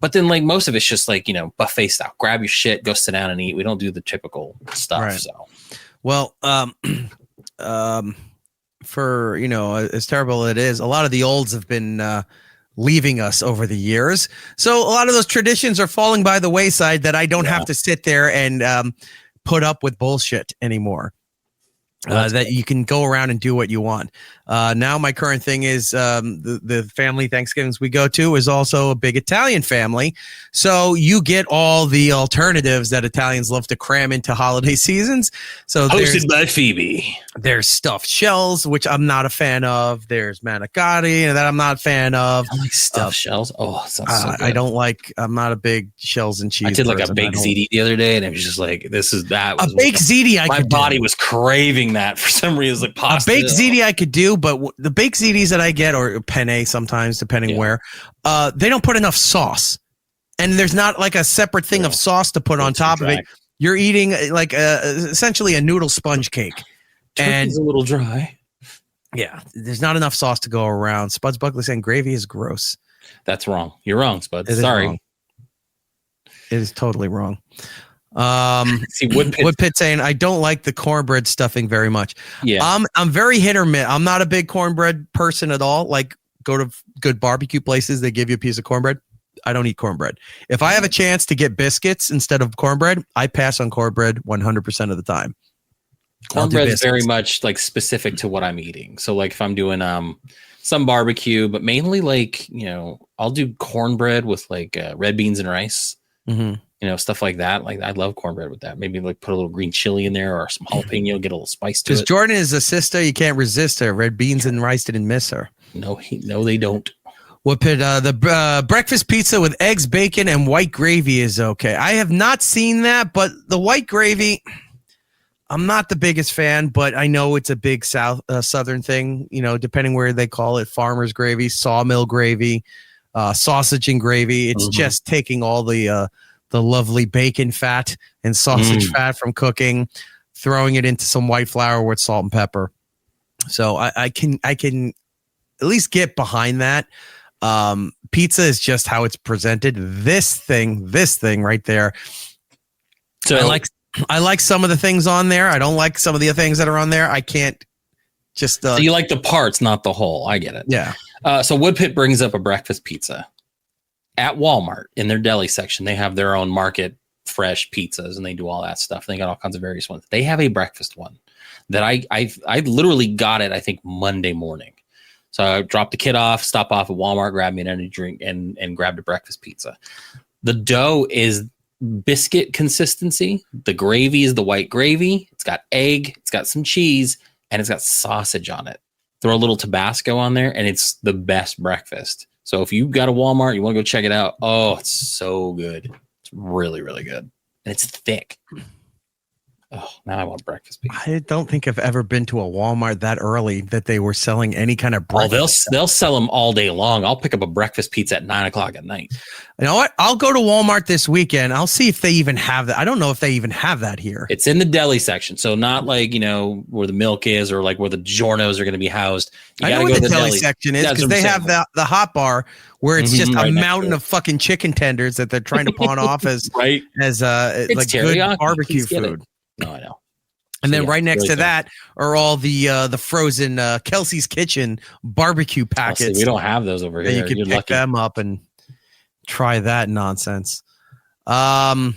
But then like most of it's just like, buffet style, grab your shit, go sit down and eat. We don't do the typical stuff. Right. So, well, for, as terrible it is, a lot of the olds have been, leaving us over the years. So a lot of those traditions are falling by the wayside that I don't have to sit there and, put up with bullshit anymore. That you can go around and do what you want. Now my current thing is the family Thanksgivings we go to is also a big Italian family. So you get all the alternatives that Italians love to cram into holiday seasons. So hosted by Phoebe. There's stuffed shells, which I'm not a fan of. There's manicotti, that I'm not a fan of. I like stuffed shells. Oh, sounds so good. I don't like. I'm not a big shells and cheese. I did like a baked ziti the other day, and it was just like that. A baked ziti. My body was craving that for some reason. Like pasta. A baked ziti I could do, but the baked zitis that I get, or penne sometimes, depending where, they don't put enough sauce, and there's not like a separate thing of sauce to put on top of it. You're eating like essentially a noodle sponge cake. And it's a little dry. Yeah, there's not enough sauce to go around. Spuds Buckley saying gravy is gross. That's wrong. You're wrong, Spuds. Sorry. It is totally wrong. See, Woodpit saying I don't like the cornbread stuffing very much. Yeah, I'm very hit or miss. I'm not a big cornbread person at all. Like go to good barbecue places, they give you a piece of cornbread. I don't eat cornbread. If I have a chance to get biscuits instead of cornbread, I pass on cornbread 100% of the time. Cornbread is very much like specific to what I'm eating. So like if I'm doing some barbecue, but mainly like, I'll do cornbread with like red beans and rice. Stuff like that. Like I love cornbread with that. Maybe like put a little green chili in there or some jalapeno, get a little spice to it. Because Jordan is a sister, you can't resist her. Red beans and rice didn't miss her. No, they don't. We'll put the breakfast pizza with eggs, bacon, and white gravy is okay. I have not seen that, but the white gravy, I'm not the biggest fan, but I know it's a big southern thing, depending where they call it, farmer's gravy, sawmill gravy, sausage and gravy. It's just taking all the lovely bacon fat and sausage fat from cooking, throwing it into some white flour with salt and pepper. So I can at least get behind that. Pizza is just how it's presented. This thing right there. So I like some of the things on there. I don't like some of the things that are on there. I can't just. So you like the parts, not the whole. I get it. Yeah. So Woodpit brings up a breakfast pizza at Walmart in their deli section. They have their own market fresh pizzas and they do all that stuff. They got all kinds of various ones. They have a breakfast one that I literally got it, I think, Monday morning. So I dropped the kid off, stop off at Walmart, grabbed me an energy drink and grabbed a breakfast pizza. The dough is biscuit consistency. The gravy is the white gravy. It's got egg, it's got some cheese, and it's got sausage on it. Throw a little Tabasco on there, and it's the best breakfast. So if you got a Walmart, you want to go check it out. Oh, it's so good. It's really, really good. And it's thick. Oh, now I want breakfast pizza. I don't think I've ever been to a Walmart that early that they were selling any kind of breakfast. Oh, they'll sell them all day long. I'll pick up a breakfast pizza at 9:00 at night. You know what? I'll go to Walmart this weekend. I'll see if they even have that. I don't know if they even have that here. It's in the deli section. So not like, where the milk is or like where the Giornos are going to be housed. I know where the deli section is because they have the hot bar where it's just a mountain of fucking chicken tenders that they're trying to pawn off as right. as like good barbecue food. No, I know. And then right next to that are all the frozen Kelsey's Kitchen barbecue packets. See, we don't have those over here. You can pick them up and try that nonsense. What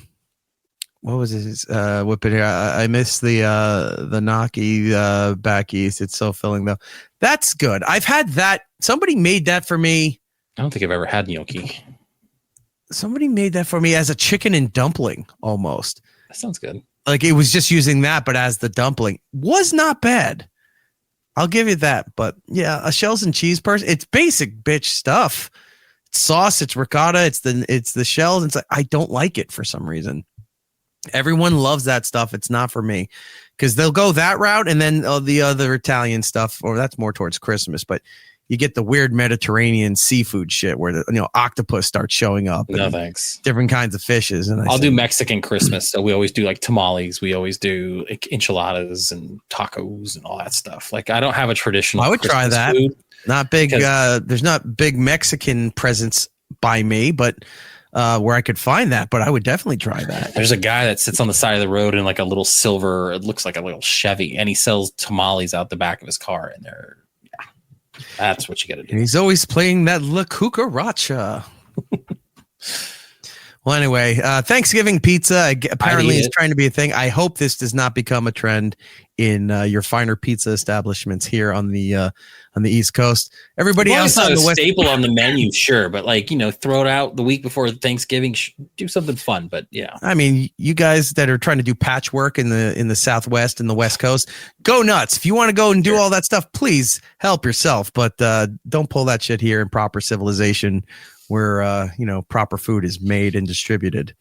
was this? Whip it here. I missed the gnocchi back east. It's so filling though. That's good. I've had that. Somebody made that for me. I don't think I've ever had gnocchi. Somebody made that for me as a chicken and dumpling almost. That sounds good. Like it was just using that, but as the dumpling was not bad. I'll give you that. But yeah, a shells and cheese person. It's basic bitch stuff. It's sauce. It's ricotta. It's the shells. It's like, I don't like it for some reason. Everyone loves that stuff. It's not for me because they'll go that route. And then the other Italian stuff, or that's more towards Christmas, but you get the weird Mediterranean seafood shit where octopus starts showing up. No thanks. Different kinds of fishes. And I'll do Mexican Christmas. So we always do like tamales. We always do like enchiladas and tacos and all that stuff. Like I don't have a traditional. I would Christmas try that. Food not big. There's not big Mexican presence by me, but where I could find that. But I would definitely try that. There's a guy that sits on the side of the road in like a little silver. It looks like a little Chevy, and he sells tamales out the back of his car, and they're. That's what you got to do. And he's always playing that La Cucaracha. Well, anyway, Thanksgiving pizza apparently is trying to be a thing. I hope this does not become a trend in your finer pizza establishments here on the East Coast. Everybody else on the West, staple on the menu, sure, but like throw it out the week before Thanksgiving. Do something fun, but yeah. I mean, you guys that are trying to do patchwork in the Southwest and the West Coast, go nuts. If you want to go and do all that stuff, please help yourself, but don't pull that shit here in proper civilization where proper food is made and distributed.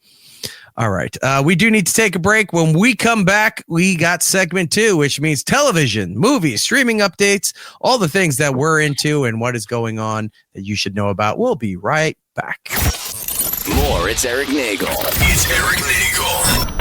All right. We do need to take a break. When we come back, we got segment 2, which means television, movies, streaming updates, all the things that we're into and what is going on that you should know about. We'll be right back. More. It's Eric Nagel. It's Eric Nagel.